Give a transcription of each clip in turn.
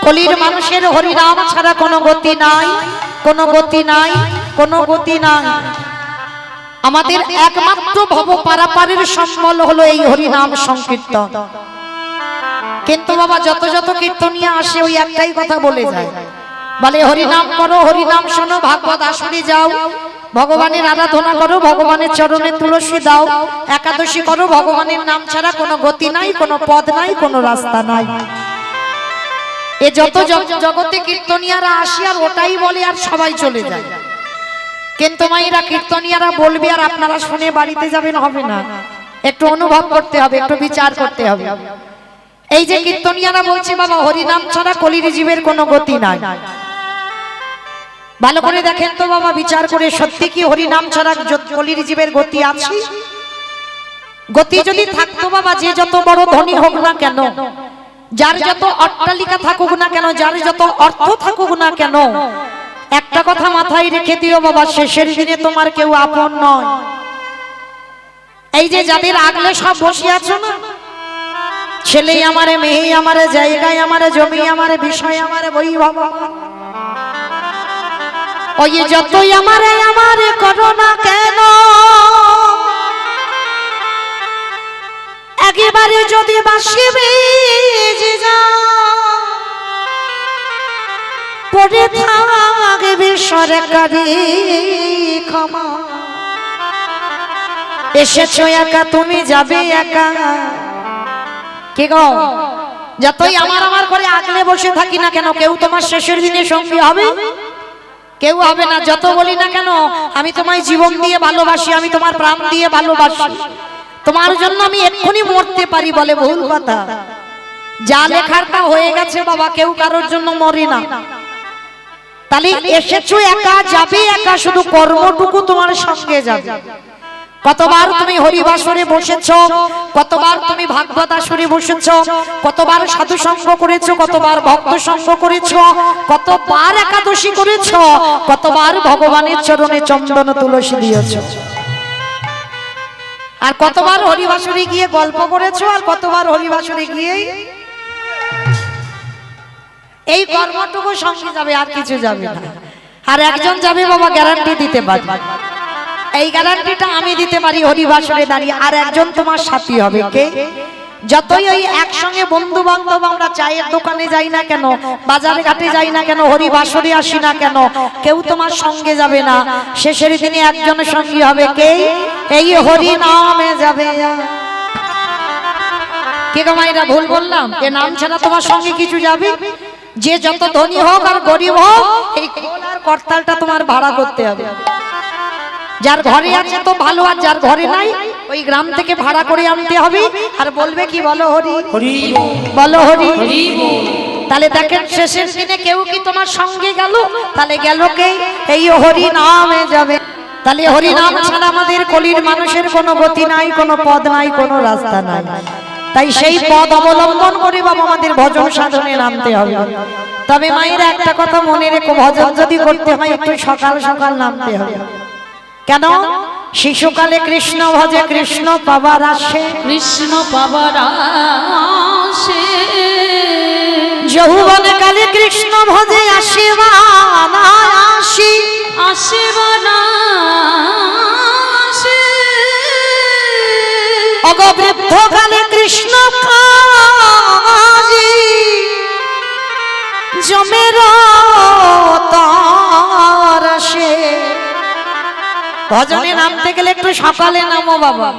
কলির মানুষের হরি নাম ছাড়া কোনো গতি নাই, কোনো গতি নাই, কোনো গতি নাই। আমাদের একমাত্র ভব পারাপারের সম্বল হলো এই হরি নাম সংকীর্তন। কিন্তু বাবা যত যত কীর্তনিয়া আসে ওই একটাই কথা বলে যায়, বলে হরি নাম করো, হরি নাম শোনো, ভাগবত আসরে যাও, ভগবানের আরাধনা করো, ভগবানের চরণে তুলসী দাও, একাদশী করো। ভগবানের নাম ছাড়া কোনো গতি নাই, কোনো পদ নাই, কোনো রাস্তা নাই। এ যত জগতে কীর্তনিয়ারা আসি আর ওটাই বলে আর সবাই চলে যায়। কিন্তু মায়েরা কীর্তনিয়ারা বলবে আর আপনারা শুনে বাড়িতে যাবেন, হবে না। একটু অনুভব করতে হবে, একটু বিচার করতে হবে। এই যে কীর্তনিয়ারা বলছে বাবা হরি নাম ছাড়া কলির জীবের কোনো গতি নাই, ভালো করে দেখেন তো বাবা, বিচার করে সত্যি কি হরি নাম ছাড়া কলির জীবের গতি আছে? গতি যদি থাকতো বাবা, যে যত বড় ধনী হোক না কেন, যার যত অট্টালিকা থাকুক না কেন, যার যত অর্থ থাকুক না কেন, একটা কথা মাথায় রেখে দিও বাবা, শেষের দিনে তোমার কেউ আপন নয়। এই যে যাদের আগলে সব বসে আছো না, ছেলে আমারে, মেয়ে আমারে, জায়গায় আমারে, জমি আমারে, বিষয় আমারে, বৈভব, ওই যতই আমারে আমারে করো না কেন, একেবারে যদি বাসি বেজে যাও, পড়ে থাকবে সরকারি ক্ষমা। এসেছো একা, তুমি যাবে একা। কে গো, যতই আমার আমার করে আগলে বসে থাকি না কেন, কেউ তোমার শেষের দিনে সঙ্গী হবে? কেউ হবে না। যত বলি না কেন আমি তোমায় জীবন দিয়ে ভালোবাসি, আমি তোমার প্রাণ দিয়ে ভালোবাসি, তোমার জন্য আমি এক্ষুনি মরতে পারি, বলে ভুল কথা। যা লেখার তা হয়ে গেছে বাবা, কেউ কারোর জন্য মরে না। তাহলে এসেছো একা, যাবে একা, শুধু কর্মটুকু তোমার সঙ্গে যাবে। কতবার তুমি হরিবাসরে বসেছো, কতবার তুমি ভাগবত আসরে বসেছো, কতবার সাধু সঙ্গ করেছো, কতবার ভক্ত সঙ্গ করেছো, কতবার একাদশী করেছো, কতবার ভগবানের চরণে চন্দন তুলসী দিয়েছো, আর কতবার হরিবাসরে গিয়ে গল্প করেছো, আর কতবার হরিবাসরে গিয়ে এই কর্মটুকু সঙ্গে যাবে, আর কিছু যাবে না। আর একজন যাবে বাবা, গ্যারান্টি দিতে পারবে, এই গ্যারান্টিটা আমি দিতে পারি, হরিবাসরে দাঁড়িয়ে আর একজন তোমার সাথী হবে। কে? যতই ওই একসঙ্গে বন্ধু বান্ধব আমরা চায়ের দোকানে যাই না কেন, বাজারে ঘাটে যাই না কেন, হরিবাসরে আসি না কেন, কেউ তোমার সঙ্গে যাবে না। শেষের দিনে একজনের সঙ্গী হবে, কে? এই হরি নামে যাবে। কে গো মায়েরা, ভুল বললাম? এ নাম ছাড়া তোমার সঙ্গে কিছু যাবে? যে যত ধনী হোক আর গরিব হোক, এই করতালটা তোমার ভাড়া করতে হবে। যার ঘরে আছে তো ভালো, আর যার ঘরে নাই ওই গ্রাম থেকে ভাড়া করে আনতে হবে। আর বলবে কি, বলো হরি হরি, বলো হরি হরি। তাহলে দেখেন শেষের দিনে কেউ কি তোমার সঙ্গে গেল? তাহলে গেল কে? এই হরি নামে যাবে। তাহলে হরি নাম ছাড়া আমাদের কলির মানুষের কোনো গতি নাই, কোনো পদ নাই, কোনো রাস্তা নাই। তাই সেই পদ অবলম্বন করে বাবা আমাদের ভজন সাধনে নামতে হবে। তবে মায়েরা একটা কথা মনে রেখো, ভজন যদি করতে হয় একটু সকাল সকাল নামতে হবে। কেন? শিশুকালে কৃষ্ণ ভজে কৃষ্ণ পাবার আসে, কৃষ্ণ পাবার আসে, যৌবনে কালে কৃষ্ণ ভজে আসিবা না আসি, আসিবা না আসে, অগবৃদ্ধ কালে কৃষ্ণ কাজী জমের তার আসে। ভজনে নামতে গেলে একটু সকালে নামো বাবা।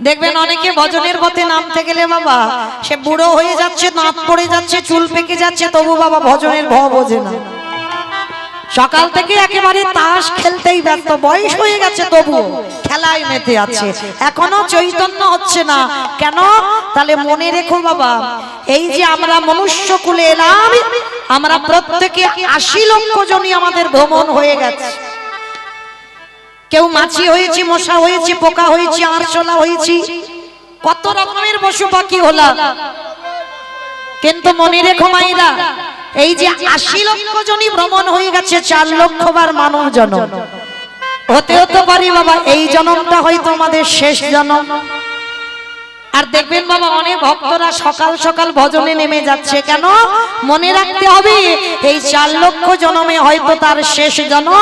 দেখবেন অনেকে ভজনের পথে নামতে গেলে বাবা সে বুড়ো হয়ে যাচ্ছে, দাঁত পড়ে যাচ্ছে, চুল পেকে যাচ্ছে, তবু বাবা ভজনের ভ বোঝে না। সকাল থেকে একেবারে তাস খেলতেই ব্যস্ত, বয়স হয়ে গেছে তবু খেলায় মেতে আছে, এখনো চৈতন্য হচ্ছে না। কেন? তাহলে মনে রেখো বাবা, এই যে আমরা মনুষ্য কুলে এলাম, আমরা প্রত্যেকে ৮০ লক্ষ জনই আমাদের ভ্রমণ হয়ে গেছে। কেউ মাছি হয়েছি, মশা হয়েছি, পোকা হয়েছি, আরশোলা হয়েছি, কত রকমের পশু পাখি হলাম। কিন্তু মনে রেখো মায়েরা, এই যে ৮০ লক্ষ জনই ভ্রমণ হয়ে গেছে, ৪ লক্ষ বার মানব জন্ম হতে পারি বাবা। এই জন্মটা হয়তো আমাদের শেষ জন্ম। আর দেখবেন বাবা অনেক ভক্তরা সকাল সকাল ভজনে নেমে যাচ্ছে, কেন? মনে রাখতে হবে এই 4 লক্ষ জন্মে হয়তো তার শেষ জন্ম,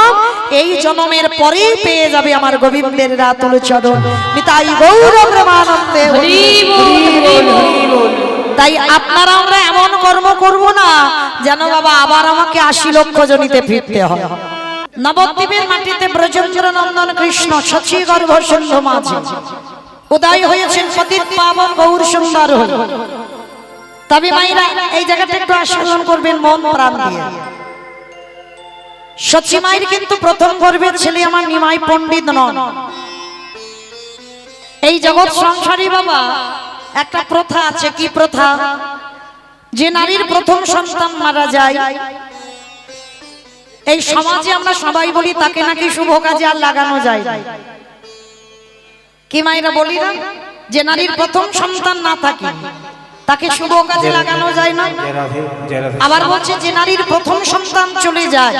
এই জন্মের পরেই পেয়ে যাবে আমার গোবিন্দের রাতুল চরণ। নিতাই গৌর প্রেমানন্দে হরি বল। তাই আপনারা আমরা এমন কর্ম করব না যেন বাবা আবার আমাকে 80 লক্ষ জনিতে ফিরতে হয়। নবদ্বীপের মাটিতে ব্রজেন্দ্র নন্দন কৃষ্ণ শচী গর্ভ সিন্ধু মাঝে উদয় হয়েছেন পতিত পাবন গৌর সুন্দর হয়ে। তবে মায়েরা এই জায়গাটা একটু আস্বাদন করবেন মন প্রাণ দিয়ে। শচী মায়ের কিন্তু প্রথম গর্ভের ছেলে আমার নিমাই পণ্ডিত নন। এই জগৎ সংসারী বাবা একটা প্রথা আছে, কি প্রথা? যে নারীর প্রথম সন্তান মারা যায়, এই সমাজে আমরা সবাই বলি তাকে নাকি শুভ কাজে আর লাগানো যায় না। কি মায়েরা বলি না, যে নারীর প্রথম সন্তান না থাকে তাকে শুভ কাজে লাগানো যায় না। আবার বলছে যে নারীর প্রথম সন্তান চলে যায়,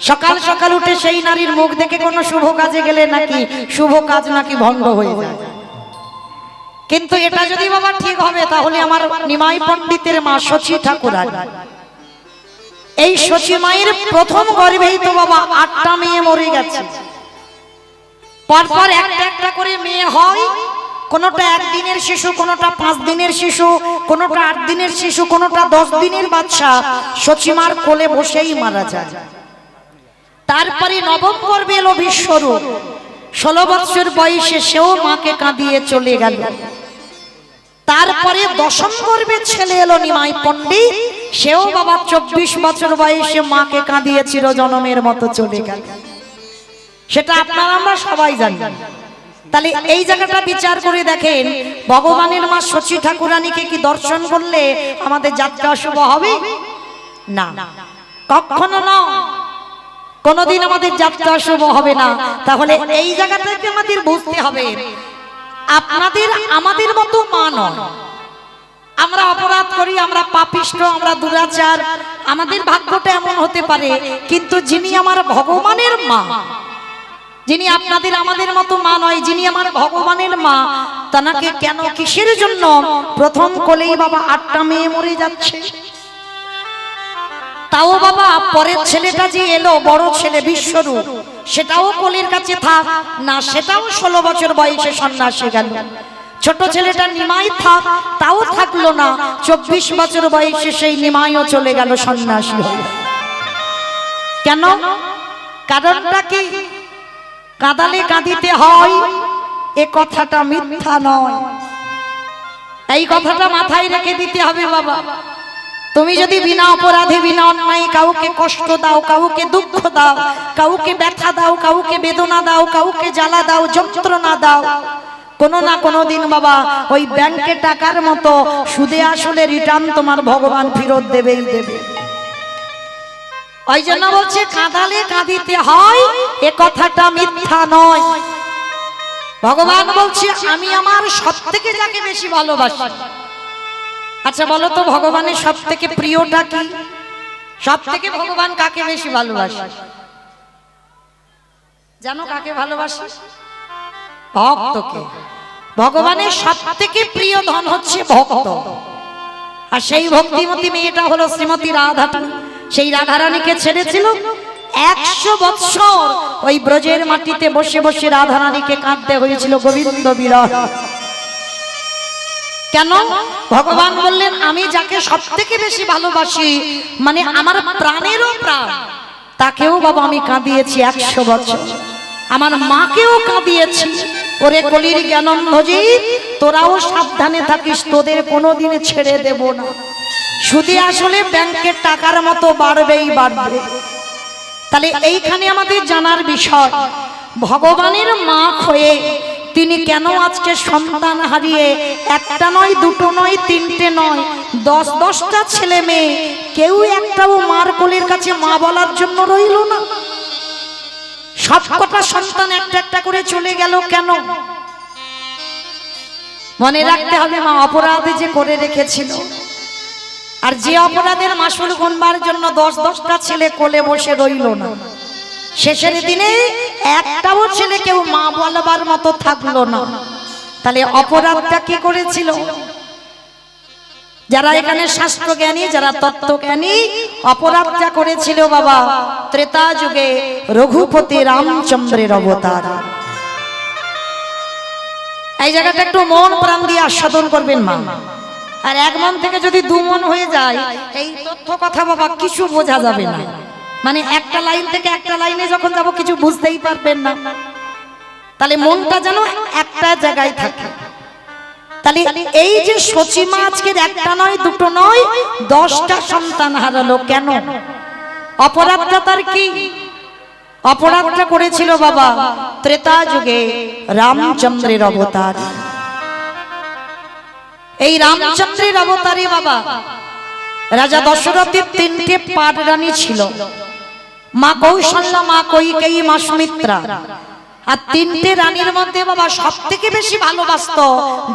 সকাল সকাল উঠে সেই নারীর মুখ দেখে কোনো শুভ কাজে গেলে নাকি শুভ কাজ নাকি ভঙ্গ হয়ে যায়। কিন্তু এটা যদি বাবা ঠিক হবে তাহলে আমার নিমাই পণ্ডিতের মা শচী ঠাকুরানী, এই শচী মায়ের প্রথম গর্ভেই তো বাবা 8টা মেয়ে মরে গেছে। পরপর একটা একটা করে মেয়ে হয়, কোনটা 1 দিনের শিশু, কোনটা 5 দিনের শিশু, কোনটা 8 দিনের শিশু, কোনটা 10 দিনের বাচ্চা শচী মার কোলে বসেই মারা যায়। তারপরে নবম গর্ভে এলো বিশ্বরূপ, 16 বছর বয়সে সেও মাকে কাঁদিয়ে চলে গেল। তারপরে দশম গর্ভে ছেলে এলো নিমাই পণ্ডিত, সেও বাবা 24 বছর বয়সে মাকে কাঁদিয়ে চিরজনমের মতো চলে গেল। সেটা আপনারা আমরা সবাই জানি। তাহলে এই জায়গাটা বিচার করে দেখেন, ভগবানের মা শচী ঠাকুরানীকে কি দর্শন করলে আমাদের যাত্রা শুভ হবে? না, কখনো না, কোনদিন আমাদের যাত্রা শুভ হবে না। তাহলে এই জায়গাটাকে আমাদের বুঝতে হবে, আপনাদের আমাদের মতো মা নয়। আমরা অপরাধ করি, আমরা পাপিষ্ঠ, আমরা দুরাচার, আমাদের ভাগ্যটা এমন হতে পারে, কিন্তু যিনি আমার ভগবানের মা, যিনি আপনাদের আমাদের মতো মা নয়, যিনি আমার ভগবানের মা, তাকে কেন কিসের জন্য প্রথম কোলেই বাবা 8টা মেয়ে মরে যাচ্ছে? তাও বাবা পরের ছেলেটা যে এলো বড় ছেলে বিশ্বরূপ, সেটাও কোলের কাছে থাক না, সেটাও 16 বছর বয়সে সন্ন্যাসী গেল। ছোট ছেলেটা নিমাই থাক, তাও থাকলো না, 24 বছর বয়সে সেই নিমাইও চলে গেল সন্ন্যাসী হয়ে। কেন? কারণটা কি? কাঁদালে কাঁদিতে হয় এ কথাটা মিথ্যা নয়, এই কথাটা মাথায় রেখে দিতে হবে বাবা। তুমি যদি বিনা অপরাধে বিনা অন্যায় কাউকে কষ্ট দাও, কাউকে দুঃখ দাও, কাউকে ব্যথা দাও, কাউকে বেদনা দাও, কাউকে জ্বালা দাও, যন্ত্রণা দাও, কোনো না কোনো দিন বাবা ওই ব্যাংকে টাকার মতো সুদে আসলে রিটার্ন তোমার ভগবান ফেরত দেবেই দেবে। ওই জন্য বলছে কাঁদালে কাঁদিতে হয় এ কথাটা মিথ্যা নয়। ভগবান বলছে আমি আমার সবথেকে যাকে বেশি ভালোবাসি। আচ্ছা বলো তো ভগবানের সবথেকে প্রিয়টা কি? সবথেকে ভগবান কাকে বেশি ভালোবাসে? জানো কাকে ভালোবাসে? ভক্তকে। ভগবানের সবথেকে প্রিয় ধন হচ্ছে ভক্ত। আর সেই ভক্তিমতী মেয়েটা হলো শ্রীমতী রাধা। সেই রাধারানীকে ছেড়েছিল 100 বৎসর ওই ব্রজের মাটিতে বসে বসে রাধারানীকে কাঁদতে হয়েছিল গোবিন্দ বিরহ। কেন? ভগবান বললেন আমি যাকে সবথেকে বেশি ভালোবাসি, মানে আমার প্রাণেরও প্রাণ, তাকেও বাবা আমি কাঁদিয়েছি 100 বছর। আমার মাকেও কাঁদিয়েছি। ওরে কলির জ্ঞানন্ধজি, তোরাও সাবধানে থাকিস, তোদের কোনোদিন ছেড়ে দেব না। সুদে আসলে ব্যাংকের টাকার মতো বাড়বেই বাড়বে। তাহলে এইখানে আমাদের জানার বিষয়, ভগবানের মা হয়ে তিনি কেন আজকে সন্তান হারিয়ে একটা নয়, দুটো নয়, তিনটে নয়, 10-10টা ছেলে মেয়ে, কেউ একটাও মার কোলের কাছে মা বলার জন্য রইল না? সবকটা সন্তান একটা একটা করে চলে গেল কেন? মনে রাখতে হবে মা অপরাধ যে করে রেখেছিল, আর যে অপরাধের মাসুল গুনবার জন্য 10-10টা ছেলে কোলে বসে রইল না, শেষের দিনে একটাও ছেলে কেউ মা বলবার মতো থাকলো না। তাহলে অপরাধটা কি করেছিল? যারা এখানে শাস্ত্র জ্ঞানী, যারা তত্ত্ব জ্ঞানী, অপরাধটা করেছিল বাবা ত্রেতা যুগে রঘুপতি রামচন্দ্রের অবতার। এই জায়গাটা একটু মন প্রাণ দিয়ে আস্বাদন করবেন মা। আর এক মন থেকে যদি দু মন হয়ে যায়, এই তথ্য কথা বাবা কিছু বোঝা যাবে না। মানে একটা লাইন থেকে একটা লাইনে যখন যাব কিছু বুঝতেই পারবেন না। তাহলে মনটা যেন একটা জায়গায় থাকে। তাহলে এই যে সচিমা আজকের একটা নয় দুটো নয় 10টা সন্তান হারালো কেন? অপরাধটা তার কি? অপরাধটা করেছিল বাবা ত্রেতা যুগে রামচন্দ্রের অবতার। এই রামচন্দ্রের অবতারে বাবা রাজা দশরথের 3টে পাট রানী ছিল, মা কৌশল্যা, মা কৈকেয়ী, মা সুমিত্রা। আর 3টে রানীর মধ্যে বাবা সব থেকে বেশি ভালোবাসতো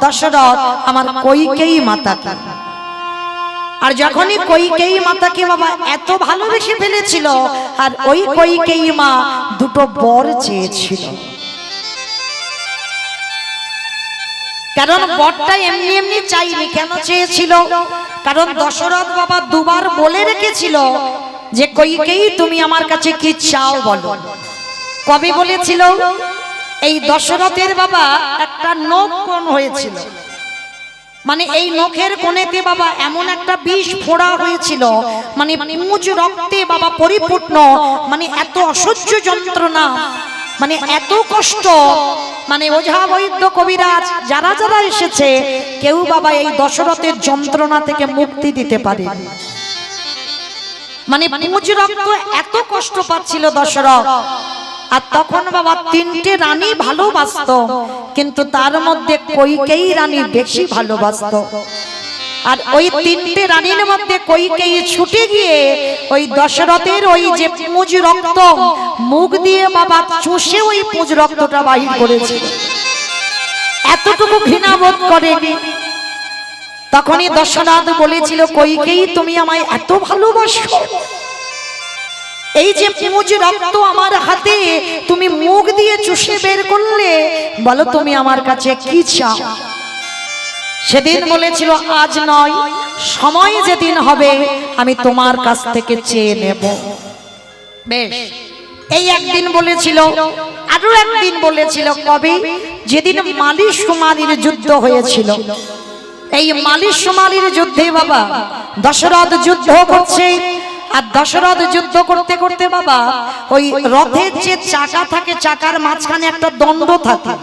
দশরথ আমার কৈকেয়ী মাতাকে। আর যখনই কৈকেয়ী মাতাকে বাবা এত ভালোবেসে ফেলেছিল, আর ওই কৈকেয়ী মা দুটো বর চেয়েছিল। কারণ বরটা এমনি এমনি চাইনি। কেন চেয়েছিল? কারণ দশরথ বাবা দুবার বলে রেখেছিল যে কৈকেয়ী তুমি আমার কাছে কি চাও বলো। কবে বলেছিল? এই দশরথের বাবা একটা নখ কোণ হয়েছিল, মানে এই নখের কোণেতে বাবা এমন একটা বিষ ফোড়া হয়েছিল, মানে পুঁজ রক্তে বাবা পরিপূর্ণ, মানে এত অসহ্য যন্ত্রণা, মানে এত কষ্ট, মানে ওঝা বৈদ্য কবিরাজ যারা যারা এসেছে কেউ বাবা এই দশরথের যন্ত্রণা থেকে মুক্তি দিতে পারে। মানে পুঁজ রক্ত এত কষ্ট পাচ্ছিল দশরথ। আর তখন বাবা 3টে রানী ভালোবাসতো, কিন্তু তার মধ্যে কৈকেয়ী রানী বেশি ভালোবাসতো। আর ওই 3টে রানীর মধ্যে কৈকেয়ী ছুটে গিয়ে ওই দশরথের ওই যে পুঁজ রক্ত মুখ দিয়ে বাবা চুষে ওই পুঁজ রক্তটা বাহির করেছিল। এতটুকু ঘৃণা বোধ করেনি। তখনই দশরথ বলেছিল কৈকেয়ী তুমি আমায় এত ভালোবাসো, এই যে পুঁজ রক্ত আমার হাতে তুমি মুখ দিয়ে চুষে বের করলে, বলো তুমি আমার কাছে কি চাও? সেদিন বলেছিল আজ নয়, সময় যেদিন হবে আমি তোমার কাছ থেকে চেয়ে নেব। বেশ, এই একদিন বলেছিল। আরো একদিন বলেছিল কবে? যেদিন মালি সুমালির যুদ্ধ হয়েছিল। এই মালি সুমালির যুদ্ধে বাবা দশরথ যুদ্ধ করছে। আর দশরথ যুদ্ধ করতে করতে বাবা ওই রথের যে চাকা থাকে, চাকার মাঝখানে একটা দণ্ড থাকে।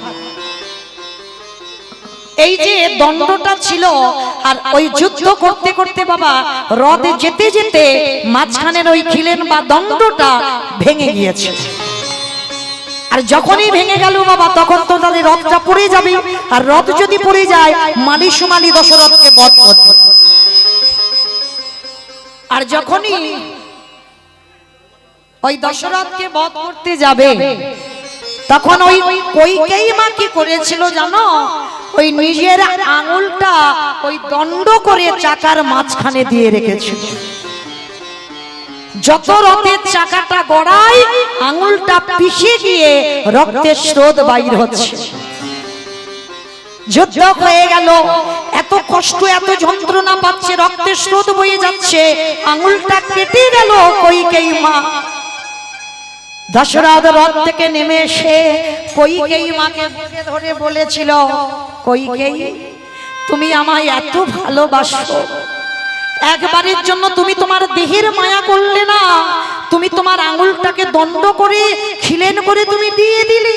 এই যে দণ্ডটা ছিল, আর ওই যুদ্ধ করতে করতে বাবা রথে যেতে যেতে মাঝখানের ওই খিলেন বা দণ্ডটা ভেঙে গিয়েছে। আর যখনই ভেঙে গেল বাবা তখন তো তাদের রথটা পড়ে যাবে। আর রথ যদি পড়ে যায় মালি সুমালি দশরথকে বধ করবে। আর যখনই ওই দশরথকে বধ করতে যাবে তখন ওই কৈকেয়ী মা কি করেছিল জানো? ওই নিজের আঙুলটা ওই দণ্ড করে চাকার মাঝখানে দিয়ে রেখেছিল। যত রথের চাকাটা গড়ায় আঙুলটা পিষে গিয়ে রক্তের স্রোত বাইর হচ্ছে। যুদ্ধ হয়ে গেল, এত কষ্ট এত যন্ত্রণা পাচ্ছে, রক্তের স্রোত বয়ে যাচ্ছে, আঙুলটা কেটে গেল কৈকেয়ী মা। দশরথ রথ থেকে নেমে এসে কৈকেয়ী মাকে বুকে ধরে বলেছিল কৈকেয়ী তুমি আমায় এত ভালোবাসো, একবারের জন্য তুমি তোমার দেহের মায়া করলে না, তুমি তোমার আঙুলটাকে দণ্ড করে খিলেন করে তুমি দিয়ে দিলে।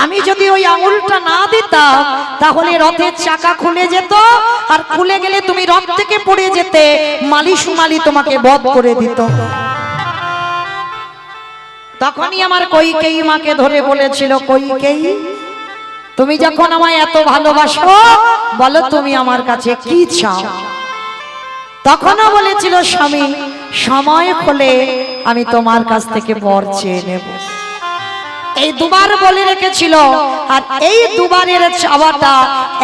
আমি যদি ওই আঙুলটা না দিতাম তাহলে রথের চাকা খুলে যেত, আর খুলে গেলে তুমি রথ থেকে পড়ে যেতে, মালি সুমালি তোমাকে বধ করে দিত। তখনই আমার কৈকেয়ী মাকে ধরে বলেছিল কৈকেয়ী তুমি যখন আমায় এত ভালোবাসো বলো তুমি আমার কাছে কি চাও? তখনও বলেছিল স্বামী সময় হলে আমি তোমার কাছ থেকে বর চেয়ে নেব। এই দুবার বলে রেখেছিল। আর এই দুবারের চাওয়াটা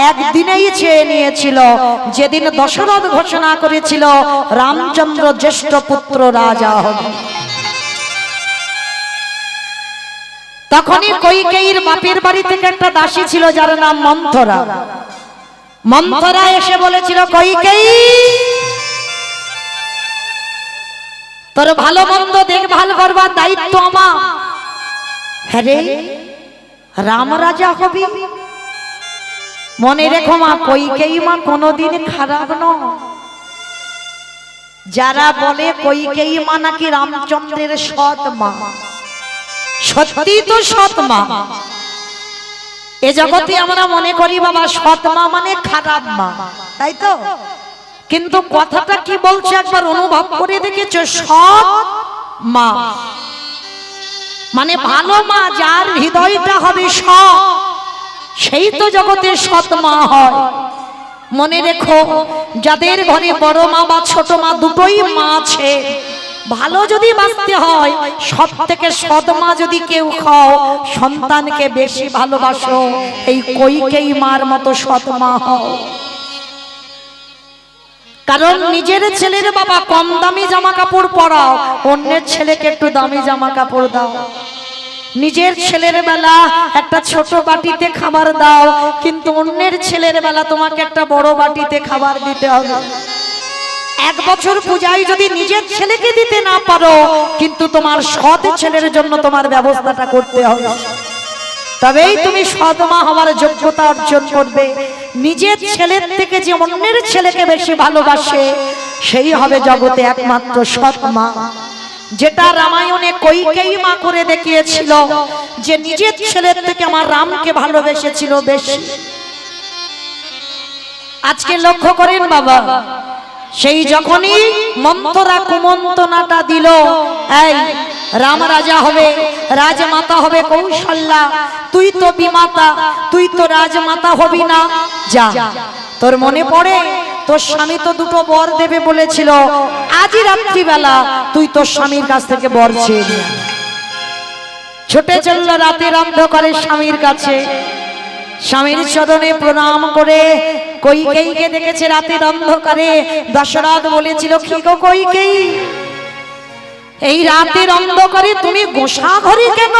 একদিনেই চেয়ে নিয়েছিল, যেদিন দশরথ ঘোষণা করেছিল রামচন্দ্র জ্যেষ্ঠ পুত্র রাজা হবে। তখনই কইকেয়ীর বাপের বাড়ি থেকে একটা দাসী ছিল যার নাম মন্থরা। মন্থরা এসে বলেছিল, কইকেয়ী তোর ভালো মন্দ দেখভাল করবার দায়িত্ব আমার। হ্যাঁ রে, রাম রাজা হবি? মনে রেখো মা, কইকেয়ী মা কোনোদিন খারাপ নয়। যারা বলে কইকেয়ী মা নাকি রামচন্দ্রের সৎ মা, সত্যি তো সৎ মা। এ জগতে আমরা মনে করি বাবা সৎ মা মানে খারাপ মা, তাই তো? কিন্তু কথাটা কি বলছে একবার অনুভব করে দেখেছো? সৎ মা মানে ভালো মা, যার হৃদয়টা হবে সৎ, সেই তো জগতের সৎ মা হয়। মনে রেখো, যাদের ঘরে বড় মা বা ছোট মা দুটোই মা আছে, ভালো যদি বাঁচতে হয় সব থেকে সৎ মা যদি কেউ খাও, সন্তানকে বেশি ভালোবাসো, এই কইকেয়ী মার মতো সৎ মা হও। কারণ নিজের ছেলের বাবা কম দামি জামা কাপড় পরাও, অন্যের ছেলেকে একটু দামি জামা কাপড় দাও। নিজের ছেলের বেলা একটা ছোট বাটিতে খাবার দাও, কিন্তু অন্যের ছেলের বেলা তোমাকে একটা বড় বাটিতে খাবার দিতে হবে। এক বছর পূজায় যদি নিজের ছেলেকে দিতে না পারো, কিন্তু তোমার সৎ ছেলের জন্য তোমার ব্যবস্থাটা করতে হবে, তবেই তুমি সৎ মা হওয়ার যোগ্যতা অর্জন করবে। নিজের ছেলের থেকে যে অন্যের ছেলেকে বেশি ভালোবাসে, সেই হবে জগতে একমাত্র সৎ মা। যেটা রামায়ণে কইকেয়ী মা করে দেখিয়েছিল, যে নিজের ছেলের থেকে আমার রামকে ভালোবেসেছিল বেশি। আজকে লক্ষ্য করেন বাবা, সেই যখনই মন্থরা কুমন্ত্রণাটা দিল, এই রাম রাজা হবে, রাজমাতা হবে কৌশল্যা, তুই তো বিমাতা, তুই তো রাজমাতা হবি না, যা। তোর মনে পড়ে তোর স্বামী তো দুটো বর দেবে বলেছিল, আজই রাত্রিবেলা তুই তোর স্বামীর কাছ থেকে বর চেয়ে নে। ছুটে চলল রাতের অন্ধকারে স্বামীর কাছে, স্বামীর চরণে প্রণাম করে কইকেয়ীকে দেখেছে রাতের অন্ধকারে। দশরথ বলেছিল, কি গো কইকেয়ী, এই রাতের অন্ধকারে তুমি গোসা ঘরে কেন?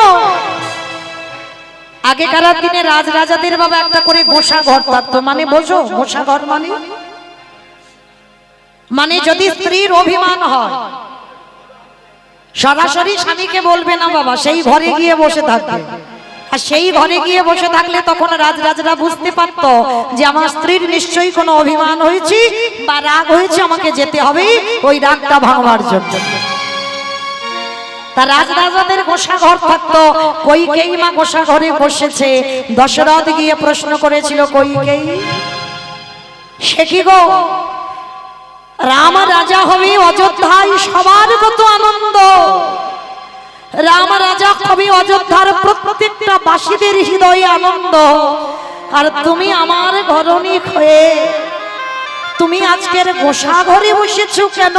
আগেকার দিনে রাজরাজাদের বাবা একটা করে গোসা ঘর থাকতো, মানে বোঝো গোসা ঘর মানে যদি স্ত্রীর অভিমান হয়, সরাসরি স্বামীকে বলবে না বাবা, সেই ঘরে গিয়ে বসে থাকবে। আর সেই ঘরে গিয়ে বসে থাকলে তখন রাজরাজরা বুঝতে পারতো যে আমার স্ত্রীর নিশ্চয়ই কোনো অভিমান হয়েছে বা রাগ হয়েছে, আমাকে যেতে হবে ওই রাগটা ভাঙবার জন্য। তা রাজরাজাদের গোসা ঘর থাকতো, কইকেয়ী মা গোসা ঘরে বসেছে। দশরথ গিয়ে প্রশ্ন করেছিল, কইকেয়ী সে কি গো, রাম রাজা হবে অযোধ্যায়, সবার কত আনন্দ, রাম রাজা হবে অযোধ্যার প্রত্যেকটা বাসীদের হৃদয়ে আনন্দ, আর তুমি আমার ঘরণী হয়ে তুমি আজকের গোসা ঘরে বসেছো কেন?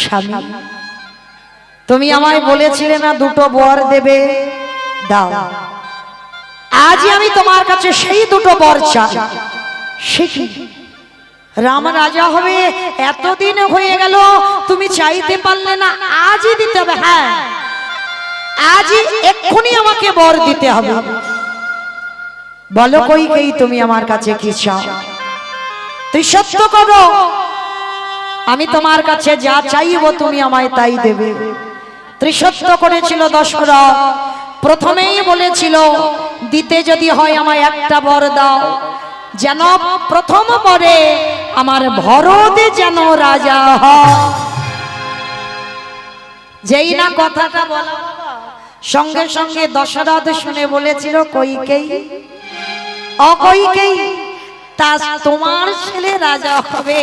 স্বামী, তুমি আমায় বলেছিলে না দুটো বর দেবে, দাও, আজই আমি তোমার কাছে সেই দুটো বর চাই। সে কি, রাম রাজা হবে এতদিন হয়ে গেল, তুমি চাইতে পারলে না, আজই দিতে হবে। হ্যাঁ, আজই এক্ষুনি আমাকে বর দিতে হবে। বলো কইকেয়ী, তুমি আমার কাছে কি চাও? তুই সত্য করো, আমি তোমার কাছে যা চাইবো তুমি আমায় তাই দেবে। ত্রিসত্য করেছিল দশরথ। প্রথমেই বলেছিল, দিতে যদি হয় আমায় একটা বর দাও, যেন প্রথম বরে আমার ভরত যেন রাজা হয়। যেই না কথাটা বলা, সঙ্গে সঙ্গে দশরথ শুনে বলেছিল, কইকেয়ী ও কইকেয়ী, তা তোমার ছেলে রাজা হবে,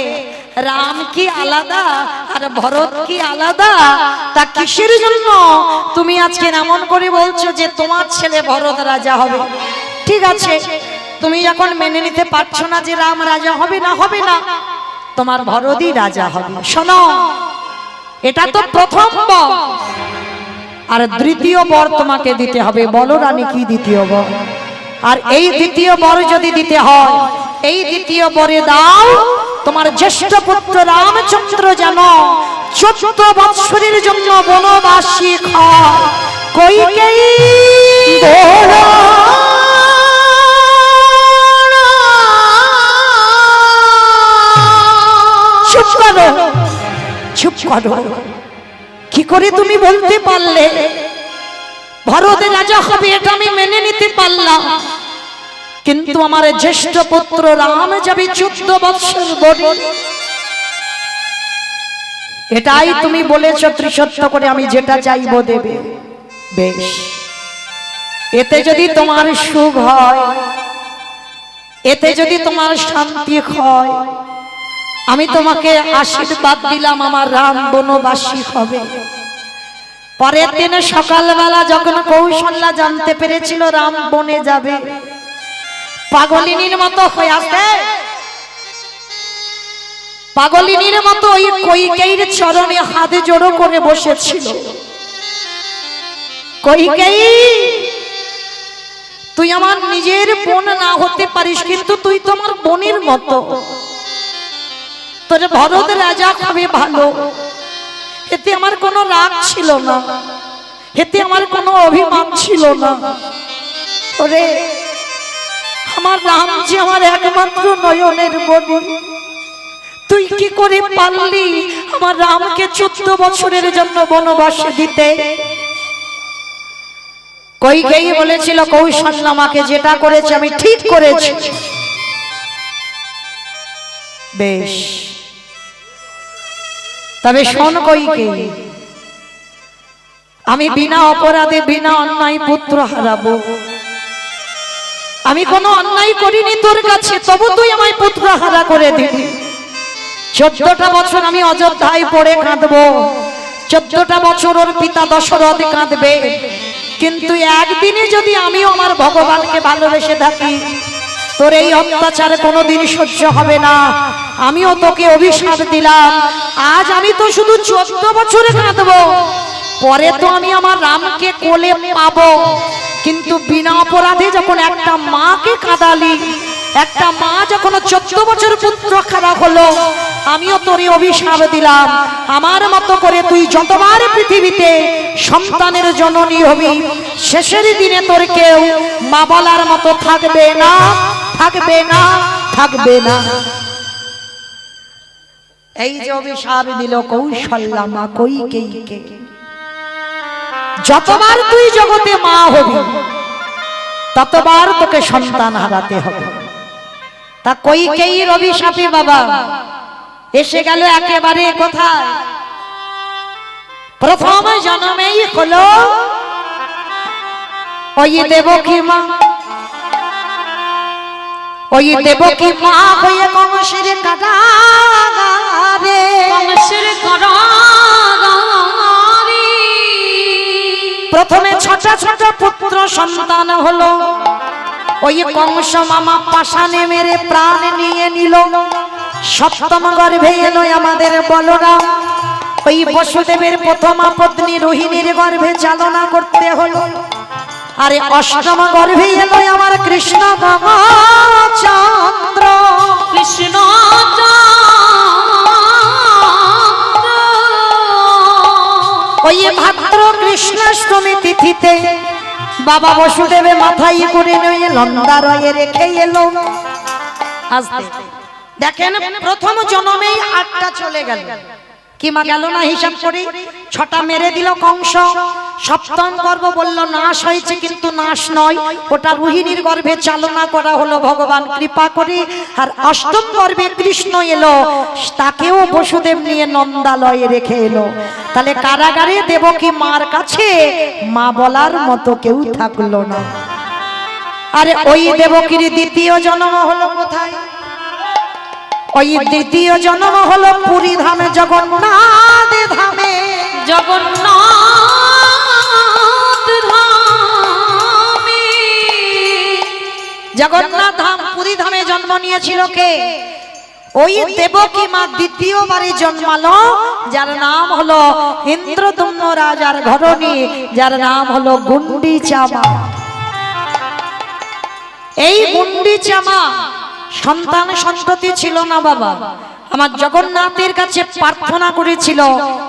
রাম কি আলাদা আর ভরত কি আলাদা? তা কিসের জন্য তুমি আজকে এমন করে বলছো যে তোমার ছেলে ভরত রাজা হবে? ঠিক আছে, তুমি যখন মেনে নিতে পারছো না যে রাম রাজা হবে না, হবে না, তোমার ভরতই রাজা হবে। শোনো, এটা তো প্রথম বর, আর দ্বিতীয় বর তোমাকে দিতে হবে। বলো রানী, কি দ্বিতীয় বর? আর এই দ্বিতীয় বর যদি দিতে হয়, এই দ্বিতীয় বরে দাও তোমার জ্যেষ্ঠ পুত্র রামচন্দ্র যেন 14 বৎসরের জন্য বনবাসী হয়, কইকেই চুপ করো, চুপ করো। কি করে তুমি বলতে পারলে ভরতের রাজা হবে? এটা আমি মেনে নিতে পারলাম, কিন্তু আমার জ্যেষ্ঠ পুত্র রাম যাবে 14 বছর বনে। এটাই তুমি বলেছ ত্রিসত্য করে আমি যেটা চাইবো দেবে। বেশ, এতে যদি তোমার সুখ হয়, এতে যদি তোমার শান্তি হয়, আমি তোমাকে আশীর্বাদ দিলাম আমার রাম বনবাসী হবে। পরের দিনে সকালবেলা যখন কৌশল্যা জানতে পেরেছিল রাম বনে যাবে, পাগলিনীর মতো হয়ে আসে, পাগলিনীর মতো ওই কইকেয়ীর চরণে হাত জোড়ো করে বসেছিল। কইকেয়ী, তুই আমার নিজের বোন না হতে পারিস, কিন্তু তুই তো আমার বোনের মতো। তোর ভরত রাজা হবে ভালো, এতে আমার কোনো রাগ ছিল না, এতে আমার কোনো অভিমান ছিল না। ওরে আমার রাম যে আমার একমাত্র নয়নের বনি, তুই কি করে পারলি আমার রামকে 14 বছরের জন্য বনবাসে দিতে? কইকেয়ী বলেছিল কৌশল্যা আমাকে যেটা করেছে আমি ঠিক করেছি। বেশ, তবে শোন কইকেয়ী, আমি বিনা অপরাধে বিনা অন্যায় পুত্র হারাবো। আমি কোনো অন্যায় করিনি তোর কাছে, তবু তুই আমায় পুত্র হারা করে দিবি। 14টা বছর আমি অযোধ্যায় পড়ে কাঁদবো, 14টা বছর ওর পিতা দশরথ কাঁদবে, কিন্তু একদিনে যদি আমিও আমার ভগবানকে ভালোবেসে থাকি, তোর এই অত্যাচার কোনোদিন সহ্য হবে না। আমিও তোকে অভিশাপ দিলাম, আজ আমি তো শুধু 14 বছরে কাঁদবো, পরে তো আমি আমার রামকে কোলে পাবো, কিন্তু বিনা অপরাধে যখন একটা মাকে কাঁদালি, একটা মা যখন 14 বছর পুত্র খারাপ হলো, আমিও তোরে অভিশাপ দিলাম। আমার মতো করে তুই যতবার পৃথিবীতে সন্তানের জননী হবি, শেষের দিনে তোর কেউ মা বলার মতো থাকবে না, থাকবে না, থাকবে না। এই যে অভিশাপ দিল কৌশল্যা মা কইকেয়ীকে, যতবার তুই জগতে মা হবি ততবার তোকে সন্তান হারাতে হবে। তা কইকেয়ীর অভিশাপে বাবা এসে গেল একেবারে কোথায়? প্রথম জন্মেই হলো ওই দেবকী মা, ওই দেবকী মা হয়ে কংসের কারাগারে, কংসের কারাগারে প্রথমে ছোট ছোট পুত্র সন্তান হলো। ওই কংস মামা পাশানে মেরে প্রাণ নিয়ে নিল। সপ্তম গর্ভে এলো আমাদের বলরাম। ওই বসুদেবের প্রথমা পত্নী রোহিণীর গর্ভে চালনা করতে হলো। আরে অষ্টম গর্ভে এলো আমার কৃষ্ণ চন্দ্র, কৃষ্ণ ওই ভাদ্র কৃষ্ণাষ্টমী তিথিতে বাবা বসুদেবে মাথায় করে নিয়ে লন্দারয়ে রেখে এলো। আস্তে দেখেন, প্রথম জন্মেই 8টা চলে গেল, কি মা গেল না হিসাব করে? 6টা মেরে দিল কংস। সপ্তম গর্ভ বলল নাশ হয়েছে, কিন্তু নাশ নয়, ওটা রোহিণীর গর্ভে চালনা করা হলো ভগবান কৃপা করে। আর অষ্টম গর্ভে কৃষ্ণ এলো, তাকেও বসুদেব নিয়ে নন্দালয়ে রেখে এলো। তাহলে কারাগারে দেবকী মার কাছে মা বলার মতো কেউ থাকলো না। আরে ওই দেবকীর দ্বিতীয় জন্ম হলো কোথায়? ওই দ্বিতীয় জন্ম হলো পুরী ধামে, জগন্নাথ ধামে। জগন্নাথ ধামে, জগন্নাথ ধাম পুরী ধামে জন্ম নিয়েছিল কে? ওই দেবকী মা দ্বিতীয়বারে জন্মালো, যার নাম হলো ইন্দ্রদম্ন রাজার ঘরণী, যার নাম হলো গুন্ডিচা মা। এই গুন্ডিচা মা সন্তান সন্ততি ছিল না বাবা। আমার জগন্নাথের কাছে প্রার্থনা করেছিল,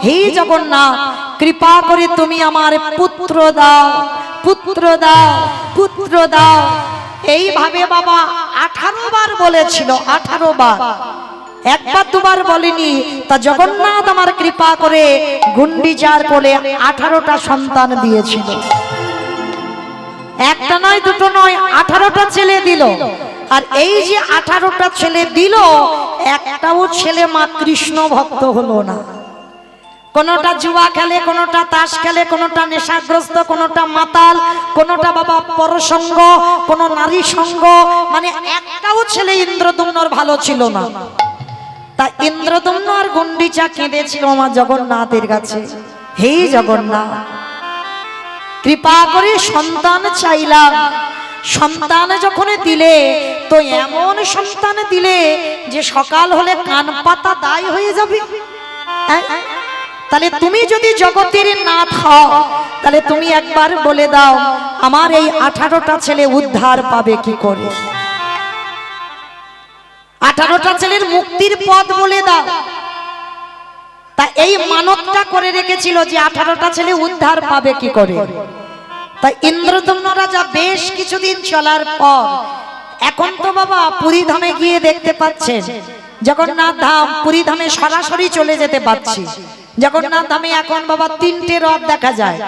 হে জগন্নাথ, কৃপা করে তুমি আমার পুত্র দাও, পুত্র দাও, পুত্র দাও। এইভাবে বাবা 18 বার বলেছিল, 18 বার, একবার দুবার বলেনি। তা জগন্নাথ আমার কৃপা করে গুন্ডিচার কোলে 18টা সন্তান দিয়েছিল। একটা নয়, দুটো নয়, 18টা ছেলে দিল। আর এই যে 18টা ছেলে দিল, একটাও ছেলে মা কৃষ্ণ ভক্ত হলো না। কোনটা জুয়া খেলে, কোনটা তাস খেলে, কোনটা নেশাগ্রস্ত, কোনটা মাতাল, কোনটা বাবা পরসঙ্গ, কোন নারী সঙ্গ, মানে একটাও ছেলে ইন্দ্রদম্নর ভালো ছিল না। তা ইন্দ্রদম্ন আর গুন্ডিচা কেঁদেছিল আমার জগন্নাথের কাছে, হে জগন্নাথ, কৃপা করে সন্তান চাইলাম। সন্তান যখন দিলে, তো এমন সন্তান দিলে যে সকাল হলে কান পাতা দায় হয়ে যাবে। তাহলে তুমি যদি জগতের নাথ হও, তাহলে তুমি একবার বলে দাও, আমার এই 18টা ছেলে উদ্ধার পাবে কি করে? 18টা ছেলের মুক্তির পথ বলে দাও। তা এই মানবটা করে রেখেছিল যে 18টা ছেলে উদ্ধার পাবে কি করে। তাই ইন্দ্রদম্ন রাজা বেশ কিছুদিন চলার পর, এখন তো বাবা পুরী ধামে গিয়ে দেখতে পাচ্ছেন, জগন্নাথ ধাম পুরী ধামে সরাসরি চলে যেতে পাচ্ছি। জগন্নাথ ধামে এখন বাবা 3টে রথ দেখা যায়,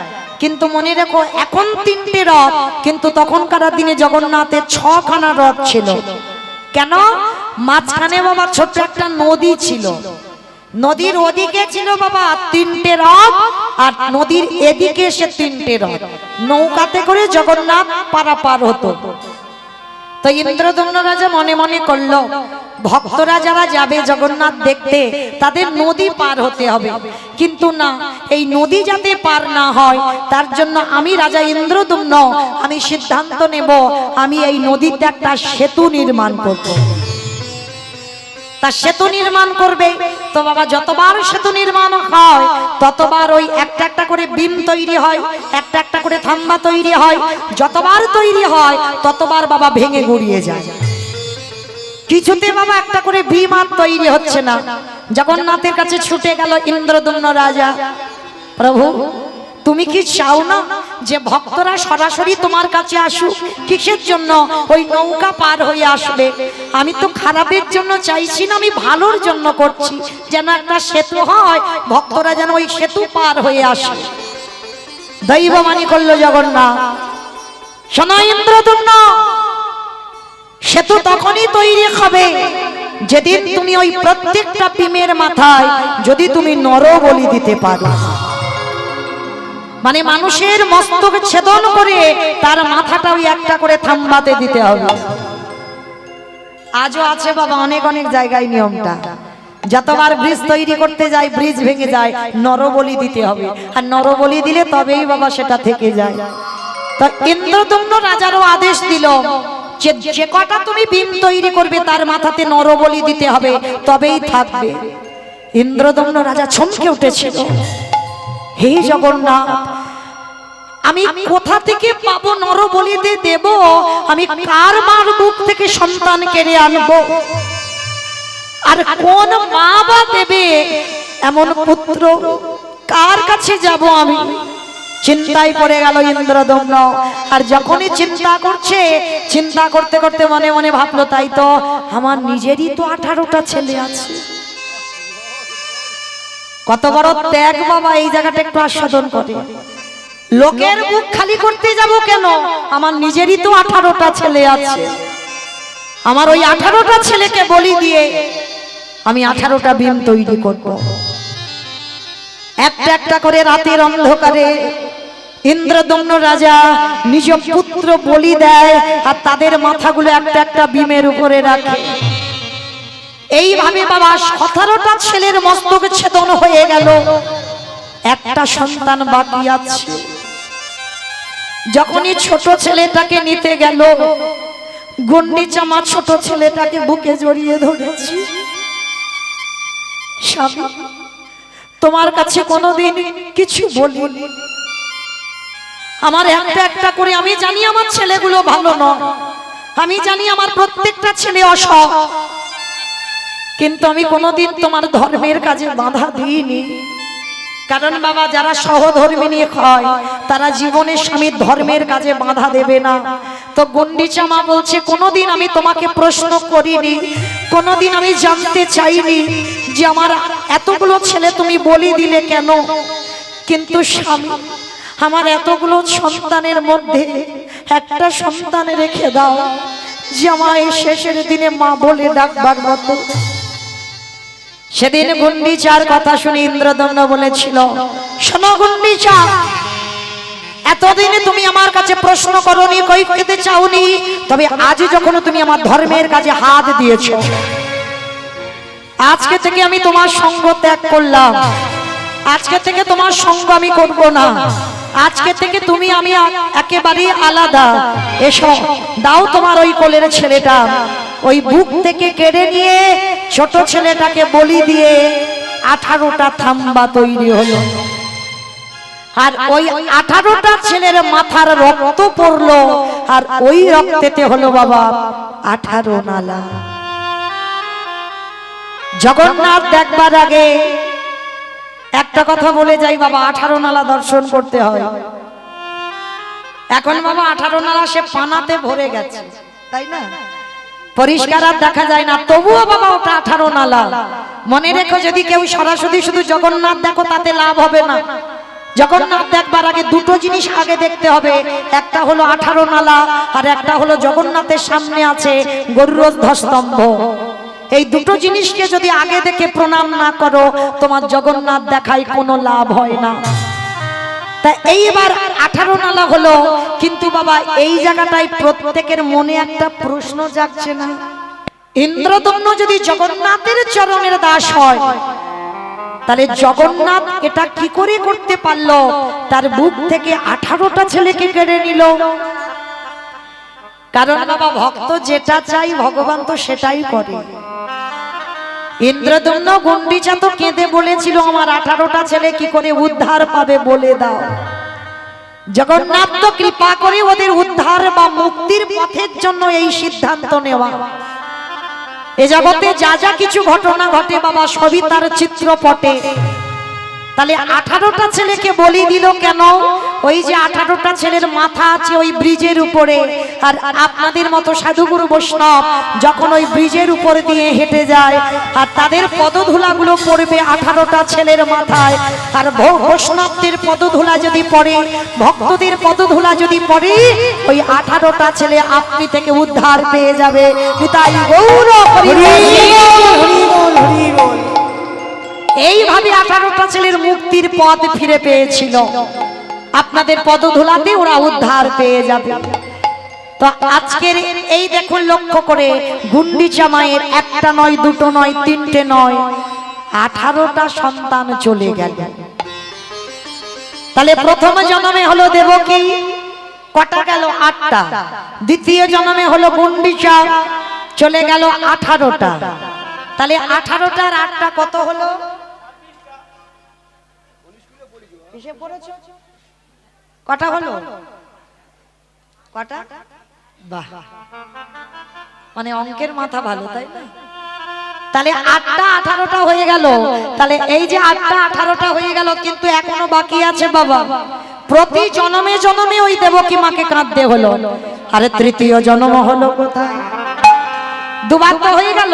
কিন্তু মনে রেখো এখন 3টে রথ, কিন্তু তখনকার দিনে জগন্নাথের 6খানা রথ ছিল। কেন? মাঝখানে বাবা ছোট্ট একটা নদী ছিল, নদীর ওদিকে ছিল বাবা 3টে রথ, আর নদীর এদিকে এসে 3টে রথ। নৌকাতে করে জগন্নাথ পারাপার হতো। তো ইন্দ্রদম্ন রাজা মনে মনে করলো, ভক্তরা যারা যাবে জগন্নাথ দেখতে, তাদের নদী পার হতে হবে। কিন্তু না, এই নদী যাতে পার না হয়, তার জন্য আমি রাজা ইন্দ্রদম্ন, আমি সিদ্ধান্ত নেব, আমি এই নদীতে একটা সেতু নির্মাণ করব। তা সেতু নির্মাণ করবে, তো বাবা যতবার সেতু নির্মাণ হয়, ততবার ওই একটা একটা করে বিম তৈরি হয়, একটা একটা করে থাম্বা তৈরি হয়। যতবার তৈরি হয়, ততবার বাবা ভেঙে গুড়িয়ে যায়। কিছুতে বাবা একটা করে বিম আর তৈরি হচ্ছে না। জগন্নাথের কাছে ছুটে গেল ইন্দ্রদম্ন রাজা, প্রভু, তুমি কি চাও না যে ভক্তরা সরাসরি তোমার কাছে আসুক? কিসের জন্য? ওই নৌকা পার হয়ে আসবে। আমি তো খারাপের জন্য চাইছি না, আমি ভালোর জন্য করছি, যেন একটা সেতু হয়, ভক্তরা যেন ওই সেতু পার হয়ে আসে। দৈববাণী করলো জগন্নাথ, শোনো ইন্দ্রদম্ন, সেতু তখনই তৈরি হবে যেদিন তুমি ওই প্রত্যেকটা বিমের মাথায় যদি তুমি নরবলি দিতে পারো। মানে মানুষের মস্তক ছেদন করে তার মাথাটা ওই একটা করে থাম্বাতে দিতে হবে। আজও আছে বাবা অনেক অনেক জায়গায় নিয়মটা, যতবার ব্রিজ তৈরি করতে যায় ব্রিজ ভেঙে যায়, নরবলি দিতে হবে, আর নরবলি দিলে তবেই বাবা সেটা থেকে যায়। তো ইন্দ্রদম্ন রাজারও আদেশ দিল যে কটা তুমি বিম তৈরি করবে তার মাথাতে নরবলি দিতে হবে, তবেই থাকবে। ইন্দ্রদম্ন রাজা চমকে উঠেছিল, হে জগন্নাথ, আমি কোথা থেকে পাবো নরবলি দেব? আমি কার মার বুক থেকে সন্তান কেড়ে আনবো? আর কোন মা বা দেবে এমন পুত্র? কার কাছে যাব আমি? চিন্তায় পড়ে গেল ইন্দ্রদম্ন। আর যখনই চিন্তা করছে, চিন্তা করতে করতে মনে মনে ভাবলো, তাই তো আমার নিজেরই তো 18টা ছেলে আছে। কত বড় ত্যাগ বাবা, এই জায়গাটা একটু আস্বাদন করে। লোকের বুক খালি করতে যাব কেন? আমার নিজেরই তো 18টা ছেলে আছে। আমার ওই 18টা ছেলেকে বলি দিয়ে আমি 18টা বিম তৈরি করব। একটা একটা করে রাতের অন্ধকারে ইন্দ্রদম্ন রাজা নিজ পুত্র বলি দেয়, আর তাদের মাথাগুলো একটা একটা বিমের উপরে রাখে। এইভাবে বাবা 17টা ছেলের মস্তক ছেদন হয়ে গেল, একটা সন্তান বাকি আছে। যখনই ছোট ছেলেটাকে নিতে গেল, গুন্ডিচা মা ছোট ছেলেটাকে বুকে জড়িয়ে ধরেছি, স্বামী, তোমার কাছে কোনোদিন কিছু বলিনি। আমার একটা একটা করে, আমি জানি আমার ছেলেগুলো ভালো নয়, আমি জানি আমার প্রত্যেকটা ছেলে অসৎ, কিন্তু আমি কোনোদিন তোমার ধর্মের কাজে বাধা দিইনি। কারণ বাবা, যারা সহধর্মিণী হয় তারা জীবনে স্বামীর ধর্মের কাজে বাধা দেবে না। তো গুন্ডিচা মা বলছে, কোনোদিন আমি তোমাকে প্রশ্ন করিনি, কোনোদিন আমি জানতে চাইনি যে আমার এতগুলো ছেলে তুমি বলি দিলে কেন। কিন্তু স্বামী, আমার এতগুলো সন্তানের মধ্যে একটা সন্তান রেখে দাও যে আমায় শেষের দিনে মা বলে ডাকবার মতো। সেদিন গুন্ডিচার কথা শুনে ইন্দ্রদম্ন বলেছিল, শোনো গুন্ডিচা, এতদিনে তুমি আমার কাছে প্রশ্ন করনি, কই খেতে চাওনি, তবে আজ যখন তুমি আমার ধর্মের কাজে হাত দিয়েছো, আজকে থেকে আমি তোমার সঙ্গ ত্যাগ করলাম। আজকে থেকে তোমার সঙ্গ আমি করব না। আজকে থেকে তুমি আমি একেবারেই আলাদা। এসো, দাও তোমার ওই কোলের ছেলেটা। ওই বুক থেকে কেড়ে নিয়ে ছোট ছেলেটাকে বলি দিয়ে 18টা থাম্বা তৈরি হলো। আর ওই 18টা ছেলের মাথার রক্ত পড়লো, আর ওই রক্তেতে হলো বাবা 18 নালা। জগন্নাথ দেখবার আগে একটা কথা বলে যাই বাবা, 18 নালা দর্শন করতে হয়। এখন বাবা 18 নালা সে পানাতে ভরে গেছে, তাই না? পরিষ্কার আর দেখা যায় না, তবুও বাবা ওটা 18 নালা। মনে রেখো, যদি কেউ সরাসরি শুধু জগন্নাথ দেখো তাতে লাভ হবে না। জগন্নাথ দেখবার আগে দুটো জিনিস আগে দেখতে হবে, একটা হলো 18 নালা, আর একটা হলো জগন্নাথের সামনে আছে গরুর স্তম্ভ। এই দুটো জিনিসকে যদি আগে দেখে প্রণাম না করো, তোমার জগন্নাথ দেখায় কোনো লাভ হয় না। তা এইবার 18 নালা হলো, কিন্তু বাবা এই জায়গাটায় প্রত্যেকের মনে একটা প্রশ্ন জাগছে না, ইন্দ্রদম্ন যদি জগন্নাথের চরণের দাস হয়, তাহলে জগন্নাথ এটা কি করে করতে পারলো? তার বুক থেকে 18টা ছেলেকে কেড়ে নিল। কারণ বাবা, ভক্ত যেটা চাই ভগবান তো সেটাই করে। ইন্দ্রদম্ন গুন্ডিচা তো কেঁদে বলেছিল, আমার 18টা ছেলে কি করে উদ্ধার পাবে বলে দাও। জগন্নাথ তো কৃপা করে ওদের উদ্ধার বা মুক্তির পথের জন্য এই সিদ্ধান্ত নেওয়া। এ জগতে যা যা কিছু ঘটনা ঘটে বাবা, সবই তার চিত্রপটে। তাহলে 18টা ছেলেকে বলি দিল কেন? ওই যে 18টা ছেলের মাথা আছে ওই ব্রিজের উপরে, আর আপনাদের মতো সাধুগুরু বৈষ্ণব যখন ওই ব্রিজের উপর দিয়ে হেঁটে যায়, আর তাদের পদধূলাগুলো পড়বে 18টা ছেলের মাথায়। আর বৈষ্ণবদের পদধূলা যদি পড়ে, ভক্তদের পদধূলা যদি পড়ে, ওই 18টা ছেলে আপনি থেকে উদ্ধার পেয়ে যাবে। পিতাই গৌর হরি বল, হরি বল। এইভাবে 18টা ছেলের মুক্তির পথ ফিরে পেয়েছিল। আপনাদের পদধূলাতে ওরা উদ্ধার পেয়ে যাবে। তো আজকের এই দেখুন, লক্ষ্য করে, গুন্ডিচা মায়ের একটা নয়, দুটো নয়, তিনটে নয়, 18টা সন্তান চলে গেল। তাহলে প্রথম জন্মে হলো দেবকী, কটা গেল? 8টা। দ্বিতীয় জন্মে হলো গুন্ডিচা, চলে গেল 18টা। তাহলে 18টার 8টা কত হলো? কটা হলো? কটা? বাহ, মানে অঙ্কের মাথা ভালো, তাই না? তাহলে 8টা 18টা হয়ে গেল। তাহলে এই যে 8টা 18টা হয়ে গেল, কিন্তু এখনো বাকি আছে বাবা। প্রতি জন্মে জন্মে ওই দেবকী মাকে কাঁদতে হলো। আরে তৃতীয় জন্ম হলো কোথায়? দুবার তো হয়ে গেল।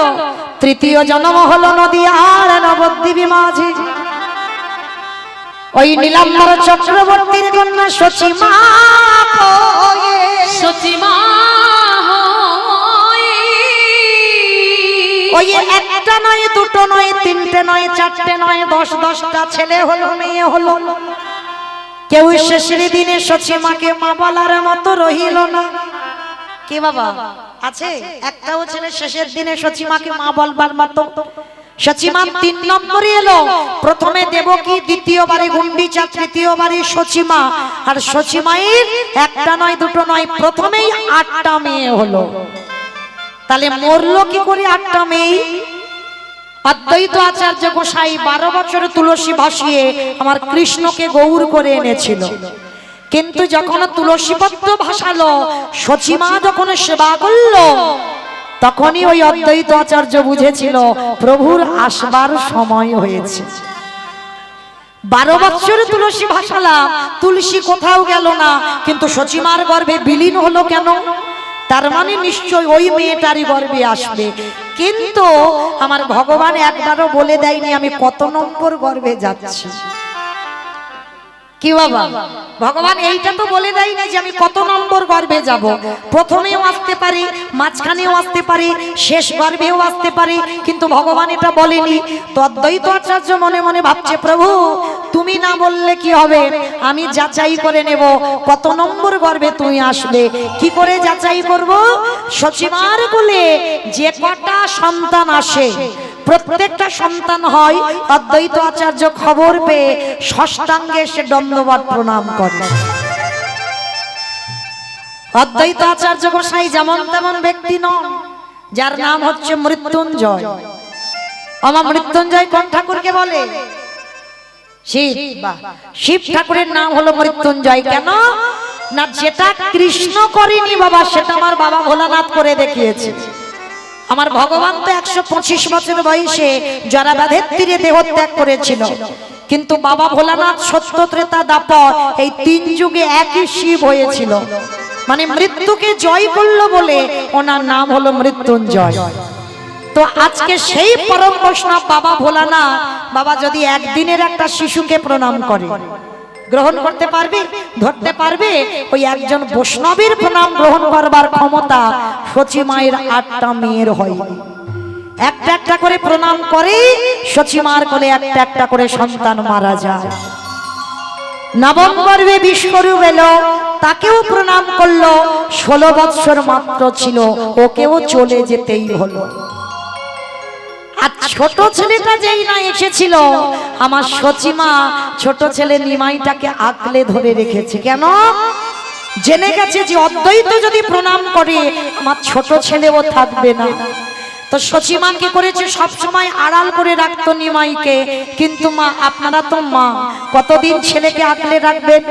তৃতীয় জন্ম হলো নদিয়ার নবদ্বীপে মাঝি, ওই নীলাম্বর চক্রবর্তীর কন্যা সচিমা। সচিমা ওই একটা নয়, দুটো নয়, তিনটে নয়, চারটে নয়, 10-10টা ছেলে হলো, মেয়ে হলো। কেউ শেষের দিনে সচিমাকে মা বলার মতো রহিল না। কি বাবা আছে? একটাও ছেলে শেষের দিনে সচিমাকে মা বলবার মতো। সচিমা 3 নম্বরে এলো। প্রথমে দেবকী, দ্বিতীয়বারে গুন্ডিচা, তৃতীয়বারে সচিমা। আর সচিমায়ের একটা নয়, দুটো নয়, প্রথমেই 8টা মেয়ে হলো। তাহলে মরলো কি করে 8টা মেয়ে? অদ্বৈত আচার্য গোসাই 12 বছর তুলসী ভাসিয়ে আমার কৃষ্ণকে গৌর করে এনেছিল। কিন্তু যখন তুলসী পত্র ভাসালো, সচিমা যখন সেবা করলো, তখনই ওই অদ্বৈত আচার্য বুঝেছিল প্রভুর আসবার সময় হয়েছে। 12 বছর তুলসী ভাসালাম, তুলসী কোথাও গেল না, কিন্তু সচিমার গর্ভে বিলীন হলো কেন? তার মানে নিশ্চয় ওই মেয়েটারই গর্ভে আসবে। কিন্তু আমার ভগবান একবারও বলে দেয়নি আমি কত নম্বর গর্ভে যাচ্ছি। কি বাবা, ভগবান এইটা তো বলে দেয়নি যে আমি কত নম্বর গর্ভে যাব। প্রথমেও আসতে পারি, মাঝখানেও আসতে পারি, শেষ গর্ভেও আসতে পারি, কিন্তু ভগবান এটা বলেনি। তো অদ্বৈত আচার্য মনে মনে ভাবছে প্রভু তুমি না বললে কি হবে, আমি যাচাই করে নেব কত নম্বর গর্ভে তুমি আসবে। কি করে যাচাই করব? সচিমার কোলে যে কটা সন্তান আসে প্রত্যেকটা সন্তান হয় অদ্বৈত আচার্য খবর পেয়ে ষষ্ঠাঙ্গে সে দণ্ডবত প্রণাম করে। অদ্বৈত আচার্য গোসাই যেমন তেমন ব্যক্তি নন, যার নাম হচ্ছে মৃত্যুঞ্জয়। আমার মৃত্যুঞ্জয় কোন ঠাকুরকে বলে? শিব। শিব ঠাকুরের নাম হলো মৃত্যুঞ্জয়। কেন না, যেটা কৃষ্ণ করেনি বাবা সেটা আমার বাবা ভোলানাথ করে দেখিয়েছে। আমার ভগবান তো 125 বছর বয়সে জরাবাঁধের তীরে দেহত্যাগ করেছিল, কিন্তু বাবা ভোলানাথ সত্য ত্রেতা দ্বাপর এই 3 যুগে একই শিব হয়েছিল। মানে মৃত্যুকে জয় করলো বলে ওনার নাম হলো মৃত্যুঞ্জয়। তো আজকে সেই পরম বৈষ্ণব বাবা ভোলানাথ বাবা যদি একদিনের একটা শিশুকে প্রণাম করে, গ্রহণ করতে পারবে? ধরতে পারবে? ওই একজন বৈষ্ণবের প্রণাম গ্রহণ করবার ক্ষমতা সচিমায়ের 8টা মেয়ের হয়। একটা একটা করে প্রণাম করে সচিমার কোলে একটা একটা করে সন্তান মারা যায়। নবম গর্ভে বিশ্বরূপ এলো, তাকেও প্রণাম করলো। 16 বৎসর মাত্র ছিল, ওকেও চলে যেতেই হলো। আর ছোট ছেলেটা যেই না এসেছিল, আমার সচিমা ছোট ছেলে নিমাইটাকে আঁকলে ধরে রেখেছে। কেন? জেনে গেছে যে অদ্বৈত যদি প্রণাম করে আমার ছোট ছেলেও থাকবে না। তো সচিমা কি করেছে, সব সময় আড়াল করে রাখতো নিমাইকে। কিন্তু মা, আপনারা তো মা, কতদিন ছেলেকে আঁকলে রাখবেন?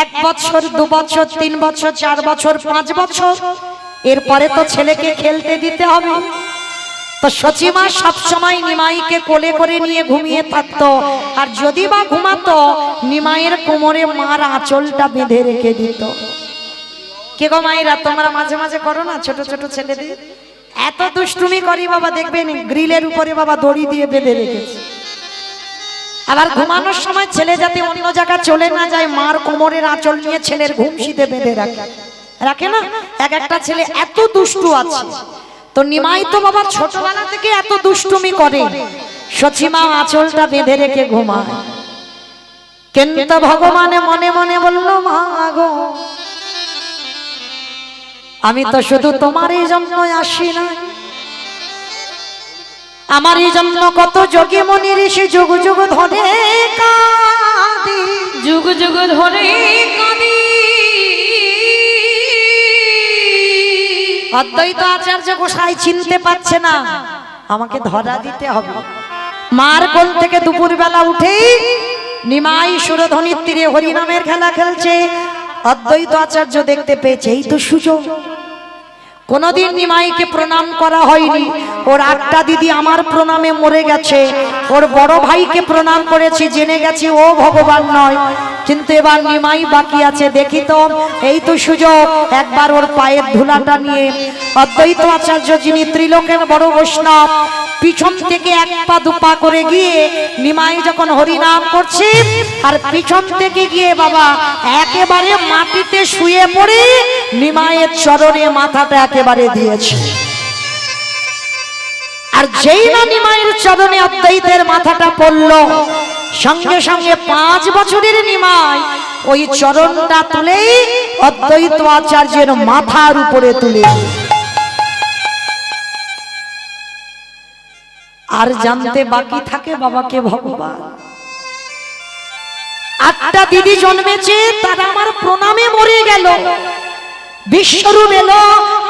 1 বছর, 2 বছর, 3 বছর, 4 বছর, 5 বছর, এরপরে তো ছেলেকে খেলতে দিতে হবে। তো সচিমা সব সময় নিমাইকে কোলে করে নিয়ে ঘুমিয়ে থাকতো। আর যদি বা ঘুমাতো, নিমাইয়ের কোমরে মার আঁচলটা বেঁধে রেখে দিত। কে গো মায়েরা, তোমরা মাঝে মাঝে করো না ছোট ছোট ছেলেদের? এত দুষ্টুমি করি বাবা, দেখবেন গ্রিলের উপরে বাবা দড়ি দিয়ে বেঁধে রেখেছে। আবার ঘুমানোর সময় ছেলে যাতে অন্য জায়গা চলে না যায়, মার কোমরের আঁচল নিয়ে ছেলের ঘুমশিতে বেঁধে রাখে না? একটা ছেলে এত দুষ্টু আছে। তো নিমাই তো বাবা ছোটবেলা থেকে এত দুষ্টুমি করে, সচিমা আঁচলটা বেঁধে রেখে ঘুমায়। কিন্তু ভগবানে মনে মনে বলল, মা গো, আমি তো শুধু তোমারই জন্য আসি না, আমার এই জন্য কত যোগী মুনি ঋষি যুগ যুগ ধরে কাঁদি, যুগ যুগ ধরে কাঁদি। অদ্বৈত আচার্য গোসাই চিনতে পারছে না, আমাকে ধরা দিতে হবে। মার কোল থেকে দুপুর বেলা উঠেই নিমাই সুরধ্বনির তীরে হরিনামের খেলা খেলছে। অদ্বৈত আচার্য দেখতে পেয়েছে এই তো সুযোগ। কোনদিন নিমাইকে প্রণাম করা হয়নি। ওর 8টা দিদি আমার প্রণামে মরে গেছে, ওর বড় ভাইকে প্রণাম করেছি, জেনে গেছি ও ভগবান নয়। কিন্তু এবার নিমাই বাকি আছে, দেখি তো এই তো সুযোগ, একবার ওর পায়ের ধুলাটা নিয়ে। অদ্বৈত আচার্য যিনি ত্রিলোকের বড় বৈষ্ণব, পিছন থেকে 1 পা 2 পা করে গিয়ে নিমাই যখন হরিনাম করছে, আর পিছন থেকে গিয়ে বাবা একেবারে মাটিতে শুয়ে পড়ে নিমাইয়ের চরণে মাথাটা একেবারে দিয়েছে। আর যেই না নিমাইয়ের চরণে অদ্বৈতের মাথাটা পড়ল, সঙ্গে সঙ্গে 5 বছরের নিমাই ওই চরণটা তুলে অদ্বৈত আচার্যের মাথার উপরে তুলে। আর জানতে বাকি থাকে বাবাকে ভগবান। 8টা দিদি জন্মেছে, তারা আমার প্রণামে মরে গেল। বিশ্বরূপ এলো,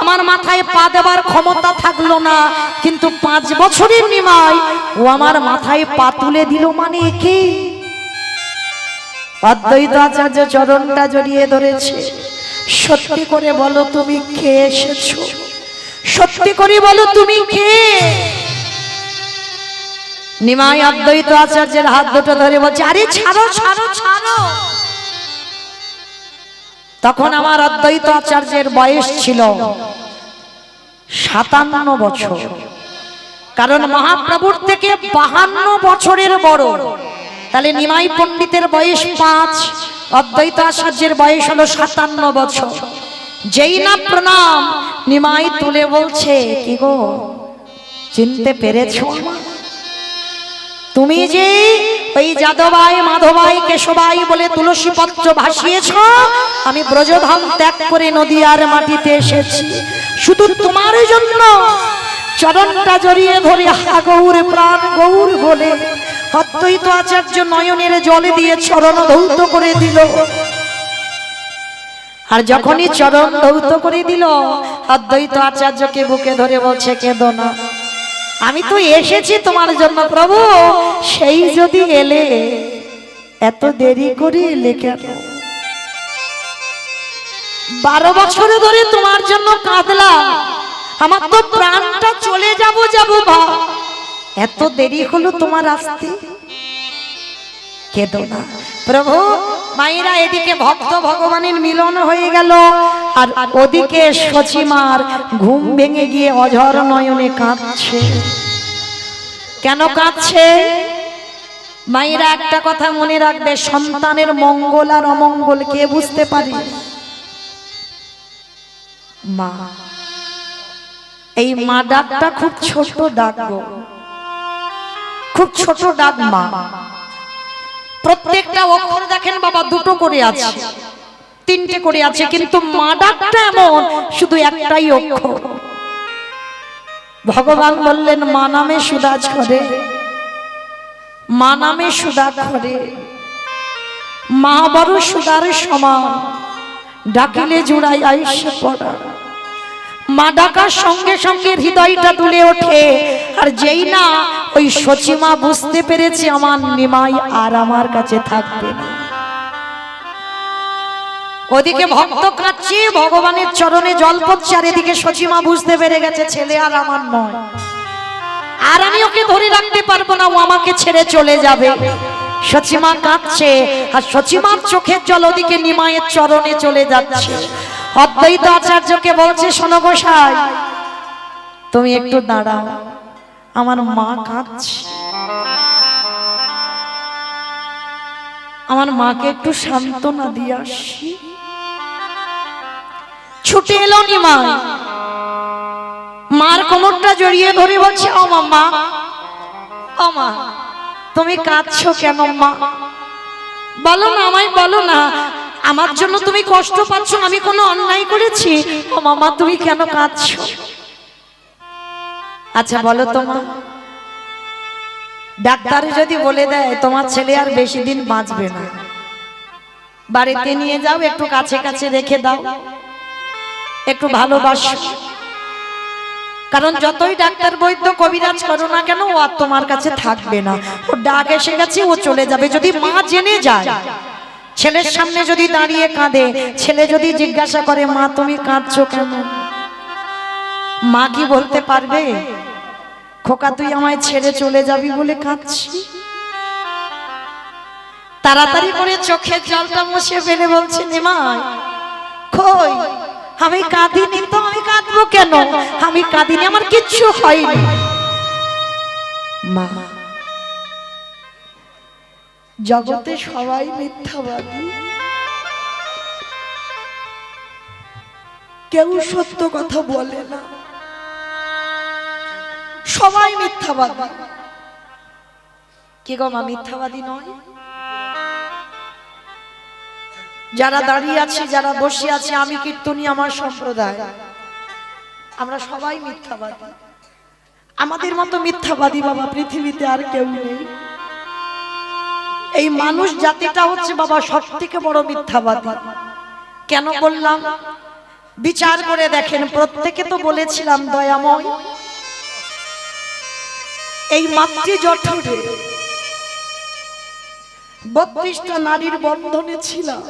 আমার মাথায় পা দেবার ক্ষমতা থাকলো না, কিন্তু 5 বছরের নিমাই ও আমার মাথায় পা তুলে দিল। মানে কি? অদ্বৈত আচার্য চরণটা জড়িয়ে ধরেছে। সত্যি করে বলো, তুমি কে এসেছো? সত্যি করে বলো তুমি কে? নিমাই অদ্বৈত আচার্যের হাত দুটো ধরে বলছে, আরে ছাড়ো ছাড়ো ছাড়ো। তখন আমার অদ্বৈত আচার্যের বয়স ছিল 57 বছর, কারণ মহাপ্রভুর থেকে 52 বছরের বড়। তাহলে নিমাই পণ্ডিতের বয়স 5, অদ্বৈত আচার্যের বয়স হলো 57 বছর। যেই না প্রণাম, নিমাই তুলে বলছে, কি গো চিনতে পেরেছো? তুমি যে ওই যাদবাই মাধবাই কেশবাই বলে তুলসী পত্র ভাসিয়েছ, আমি ব্রজধাম ত্যাগ করে নদিয়ার মাটিতে এসেছি শুধু তোমার জন্য। চরণটা জড়িয়ে ধরে হা গৌর প্রাণ গৌর বলে অদ্বৈত আচার্য নয়নের জলে দিয়ে চরণ ধৌত করে দিল। আর যখনই চরণ ধৌত করে দিল, অদ্বৈত আচার্যকে বুকে ধরে বলছে, কেঁদো না, আমি তো এসেছি তোমার জন্য প্রভু। সেই যদি এলে, এত দেরি করে এলে কেন? 12 বছর ধরে তোমার জন্য কাঁদলাম, আমার তো প্রাণটা চলে যাব বা এত দেরি হলো তোমার আসতে। কেঁদো না প্রভু। মায়েরা এদিকে ভক্ত ভগবানের মিলন হয়ে গেল, আর ওদিকে সচিমার ঘুম ভেঙে গিয়ে অঝর নয়নে কাঁদছে। কেন কাঁদছে? মায়েরা একটা কথা মনে রাখবে, সন্তানের মঙ্গল আর অমঙ্গল কে বুঝতে পারে? মা। এই মা ডাকটা খুব ছোট ডাক গো, খুব ছোট ডাক মা। প্রত্যেকটা অক্ষর দেখেন বাবা দুটো করে আছে, 3টে করে আছে, কিন্তু মা ডাকটা এমন শুধু একটাই অক্ষর। ভগবান বললেন, মা নামে সুধা ঝরে, মা নামে সুধা ঝরে, মা বড় সুধার সমান, ডাকিলে জুড়াই আইসে পড়া। মা ডাকার সঙ্গে সঙ্গে হৃদয়টা দুলে ওঠে। আর যেই না ওই সচিমা বুঝতে পেরেছে আমার নিমাই আর আমার কাছে থাকবে না, ওদিকে ভক্ত কাঁদছে, ভগবানের চরণে জল পড়ছে, আর এদিকে সচিমা বুঝতে পেরে গেছে ছেলে আর আমার নয়, আর আমি ওকে ধরে রাখতে পারবো না, ও আমাকে ছেড়ে চলে যাবে। সচিমা কাঁদছে, আর সচিমার চোখের জল ওদিকে নিমাইয়ের চরণে চলে যাচ্ছে। অদ্বৈত আচার্যকে বলছে, শোনো গোসাই, তুমি একটু দাঁড়াও, আমার মা কাঁদছে, আমার মাকে একটু সান্ত্বনা দিয়ে আসি। ছুটে এলো নিমাই, মার কোমরটা জড়িয়ে ধরে বলছে, ও মা, ও মা, তুমি কাঁদছো কেন মা? বলো না, আমায় বলো না, আমার জন্য তুমি কষ্ট পাচ্ছ, আমি কোনো অন্যায় করেছি? ও মামা, তুমি কেন কাঁদছো? আচ্ছা বলো তো মা, ডাক্তার যদি বলে দেয় তোমার ছেলে আর বেশি দিন বাঁচবে না, বাড়িতে নিয়ে যাও, একটু কাছে কাছে রেখে দাও, একটু ভালোবাসো, কারণ যতই ডাক্তার বৈদ্য কবিরাজ করো না কেন, ও আর তোমার কাছে থাকবে না, ও ডাক এসে গেছে, ও চলে যাবে। যদি মা জেনে যায়, ছেলের সামনে যদি দাঁড়িয়ে কাঁদে, ছেলে যদি জিজ্ঞাসা করে, মা তুমি কাঁদছো কেন, মা কি বলতে পারবে, খোকা তুই আমায় ছেড়ে চলে যাবি বলে কাঁদছি? তাড়াতাড়ি করে চোখের জলটা মুছে ফেলে বলছে, নিমাই কই, আমি কাঁদিনি তো, আমি কাঁদবো কেন, আমি কাঁদিনি, আমার কিচ্ছু হয়নি। মা, জগতে সবাই মিথ্যাবাদী, কেউ সত্য কথা বলে না, সবাই মিথ্যাবাদী। কি গো মা, মিথ্যাবাদী নয়? যারা দাঁড়িয়ে আছে, যারা বসে আছে, আমি কীর্তনী, আমার সম্প্রদায়, আমরা সবাই মিথ্যাবাদী। আমাদের মতো মিথ্যাবাদী বাবা পৃথিবীতে আর কেউ নেই। এই মানুষ জাতিটা হচ্ছে বাবা সব থেকে বড় মিথ্যাবাদী। কেন বললাম? বিচার করে দেখেন, প্রত্যেকে তো বলেছিলাম দয়াময়, এই মাতৃ জঠরে 32টা নারীর বন্ধনে ছিলাম,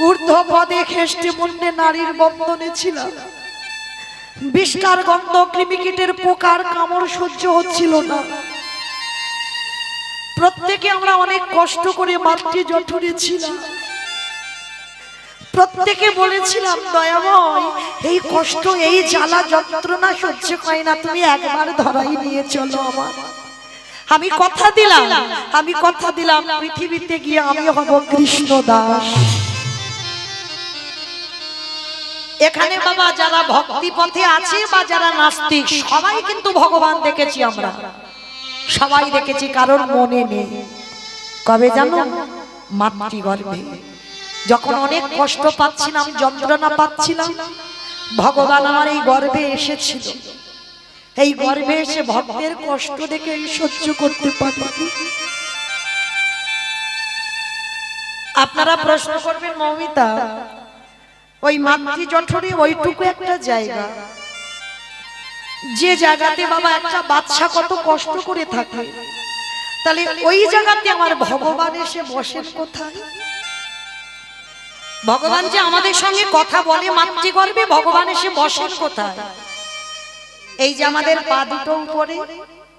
ঊর্ধ্ব পদে খেষ্টে মুন্ডে নারীর বন্ধনে ছিলাম। বিষ্কার গন্ধ, কৃমিকীটের পোকার কামড় সহ্য হচ্ছিল না। প্রত্যেকে আমরা অনেক কষ্ট করে মাতৃ জঠরে ছিলাম। প্রত্যেকে বলেছিলাম, দয়াময় এই কষ্ট, এই জ্বালা যন্ত্রণা সহ্য হয় না, তুমি একবার ধরাই নিয়ে চলো আমার। আমি কথা দিলাম পৃথিবীতে গিয়ে আমি হব কৃষ্ণ দাস। এখানে বাবা যারা ভক্তি পথে আছে বা যারা নাস্তিক, সবাই কিন্তু ভগবান দেখেছি আমরা, সবাই দেখেছি, কারণ মনে নেই। কবে জানো? মাতৃগর্ভে যখন অনেক কষ্ট পাচ্ছিলাম, যন্ত্রণা পাচ্ছিলাম, ভগবান আমার এই গর্ভে এসেছিল। এই গর্ভে এসে ভক্তের কষ্ট দেখে এই সহ্য করতে পারি। আপনারা প্রশ্ন করবেন, মৌমিতা ওই মাতৃ জঠরে ওইটুকু একটা জায়গা, যে জায়গাতে বাবা একটা বাচ্চা কত কষ্ট করে থাকে, তাহলে ওই জায়গাতে আমার ভগবান এসে বসেন কোথায়? ভগবান যে আমাদের সঙ্গে কথা বলে মাতৃগর্ভে, ভগবান এসে বসেন কোথায়? এই যে আমাদের পা দুটো উপরে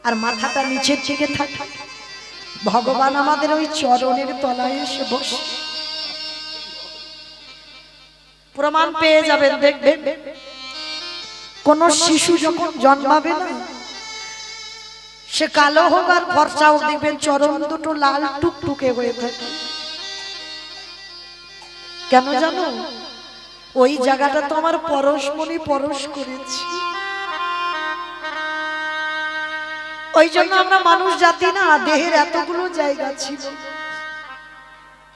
আর মাথাটা নিচের দিকে থাকে, ভগবান আমাদের ওই চরণের তলায় এসে বসে। প্রমাণ পেয়ে যাবেন, দেখবেন কোন শিশু যখন জন্মাবে না, সে কালো হোক আর ফর্সা হোক, দেখবেন চরণ দুটো লাল টুকটুকে হয়ে থাকে। কেন জানো? ওই জায়গাটা তো আমার পরশমণি পরশ করেছি। ওই জন্য আমরা মানুষ জাতি না, দেহের এতগুলো জায়গা ছিল,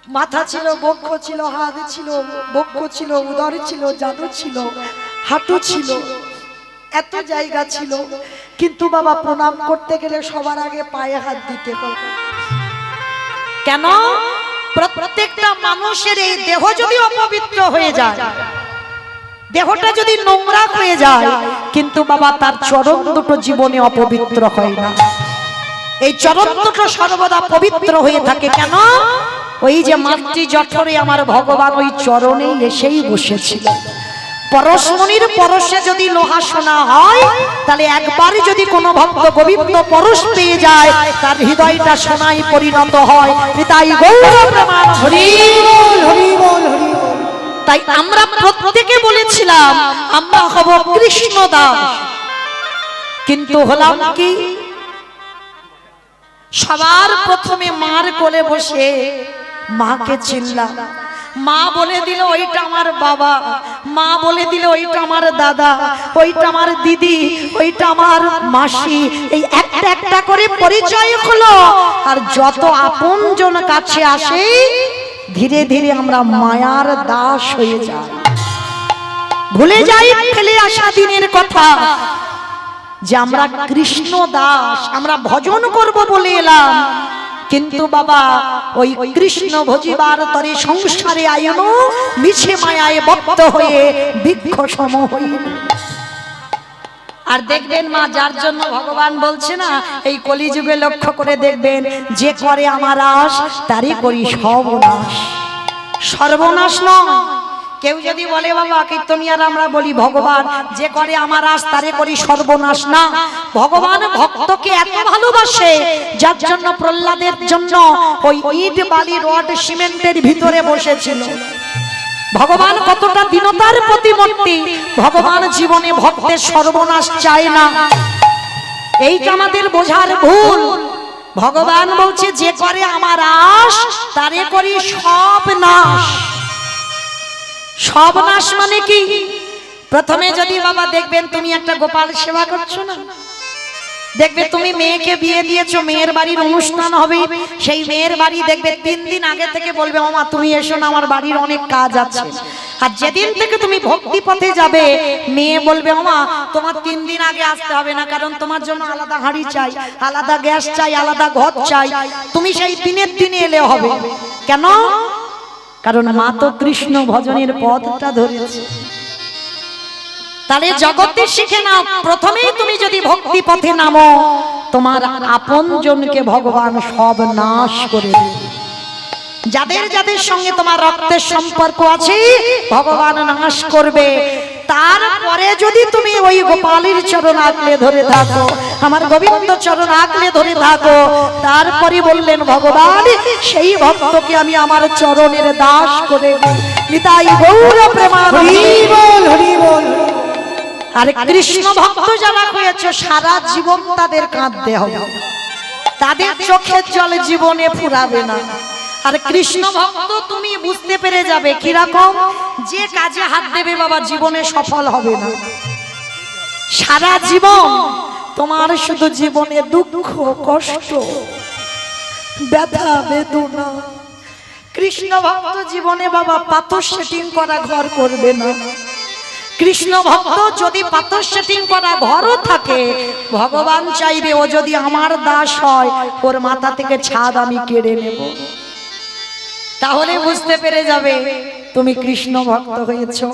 মাথা ছিল, বক্ষ ছিল, হাত ছিল, বক্ষ ছিল, উদর ছিল, জাদু ছিল, হাঁটু ছিল, এত জায়গা ছিল। কিন্তু বাবা প্রণাম করতে গেলে সবার আগে পায়ে হাত দিতে হবে। কেন? প্রত্যেকটা মানুষের এই দেহ যদি অপবিত্র হয়ে যায়, দেহটা যদি নোংরা হয়ে যায়, কিন্তু বাবা তার চরণ দুটো জীবনে অপবিত্র হয় না। এই চরণ দুটো সর্বদা পবিত্র হয়ে থাকে। কেন? ওই যে মাতৃ জঠরে আমার ভগবান ওই চরণেই এসেই বসেছিল। পরশমণির পরশে যদি লোহা সোনা হয়, তাহলে একবারই যদি কোনো ভক্ত গোবিন্দ পরশ পেয়ে যায়, তার হৃদয়টা সোনায় পরিণত হয়। তাই গৌর প্রমাণ, হরি বল, হরি বল, হরি বল। তাই আমরা প্রত্যেকে বলেছিলাম আমরা হব কৃষ্ণ দাস, কিন্তু হলাম কি? সবার প্রথমে মার কোলে বসে মাকে চিনলাম। মা বলে দিল ওইটা আমার বাবা, মা বলে দিল ওইটা আমার দাদা, ওইটা আমার দিদি, ওইটা আমার মাসি। এই একটা একটা করে পরিচয় হলো। আর যত আপনজন কাছে আসে, ধীরে ধীরে আমরা মায়ার দাস হয়ে যাই, ভুলে যাই ফেলে আসা দিনের কথা, যে আমরা কৃষ্ণ দাস, আমরা ভজন করব বলে এলাম। কিন্তু বাবা ওই কৃষ্ণ ভজিবার তরে সংসারে আয়ন মিছে মায়ায় বদ্ধ হয়ে বৃক্ষ সম হইল। আর দেখবেন মা, যার জন্য ভগবান বলছে না, এই কলিযুগে লক্ষ্য করে দেখবেন, যে করে আমার আশ তারই করি সর্বনাশ। সর্বনাশ নয়। কেউ যদি বলে বাবা, কীর্তনিয়ার আমরা বলি ভগবান যে করে আমার আশ তারে করি সর্বনাশ, না। ভগবান ভক্তকে এত ভালোবাসে, যার জন্য প্রহ্লাদের জন্য ওই ইট বালি রড সিমেন্টের ভিতরে বসেছিল। ভগবান কতটা দীনতার প্রতিমূর্তি। ভগবান জীবনে ভক্তের সর্বনাশ চায় না। এইটা আমাদের বোঝার ভুল। ভগবান বলছে যে করে আমার আশ তারে করি সব নাশ। সব নাশ মানে কি? প্রথমে যদি বাবা দেখবেন তুমি একটা গোপাল সেবা করছো না, দেখবে তুমি মেয়েকে বিয়ে দিয়েছো, মেয়ের বাড়ির অনুষ্ঠান হবে, সেই মেয়ের বাড়ি দেখবে 3 দিন আগে থেকে বলবে মামা তুমি এসো না, আমার বাড়ির অনেক কাজ আছে। আর যেদিন থেকে তুমি ভক্তি পথে যাবে, মেয়ে বলবে মামা তোমার 3 দিন আগে আসতে হবে না, কারণ তোমার জন্য আলাদা হাঁড়ি চাই, আলাদা গ্যাস চাই, আলাদা ঘর চাই, তুমি সেই দিনের দিনে এলে হবে। কেন? কারণ মা তো কৃষ্ণ ভজনের পথটা ধরেছে। তাহলে জগতে শিখে নাও, প্রথমেই তুমি যদি ভক্তি পথে নামো, তোমার আপন জনকে ভগবান সব নাশ করে দেবে। যাদের যাদের সঙ্গে তোমার রক্তের সম্পর্ক আছে ভগবান নাশ করবে। তারপরে যদি তুমি ওই গোপালের চরণ আঁকলে ধরে থাকো, আমার গোবিন্দ চরণ আঁকলে ধরে থাকো, তারপরে বললেন ভগবান সেই ভক্তকে আমি আমার চরণের দাস করে নিতাই গৌর প্রেমানন্দে। আরে কৃষ্ণ ভক্ত যারা হয়েছে সারা জীবন তাদের কাঁদতে হবে, তাদের চোখের জল জীবনে ফুরাবে না। আর কৃষ্ণ ভক্ত তুমি বুঝতে পেরে যাবে কিরকম, যে কাজে হাত দেবে বাবা জীবনে সফল হবে না। সারা জীবন তোমার শুধু জীবনে দুঃখ কষ্ট ব্যথা বেদনা। কৃষ্ণ ভক্ত জীবনে বাবা পাথর সেটিং করা ঘর করবে না। কৃষ্ণ ভক্ত যদি পাথর সেটিং করা ঘরও থাকে, ভগবান চাইবে ও যদি আমার দাস হয় ওর মাথা থেকে ছাদ আমি কেড়ে নেব। তাহলে বুঝতে পেরে যাবে তুমি কৃষ্ণ ভক্ত হয়েছো।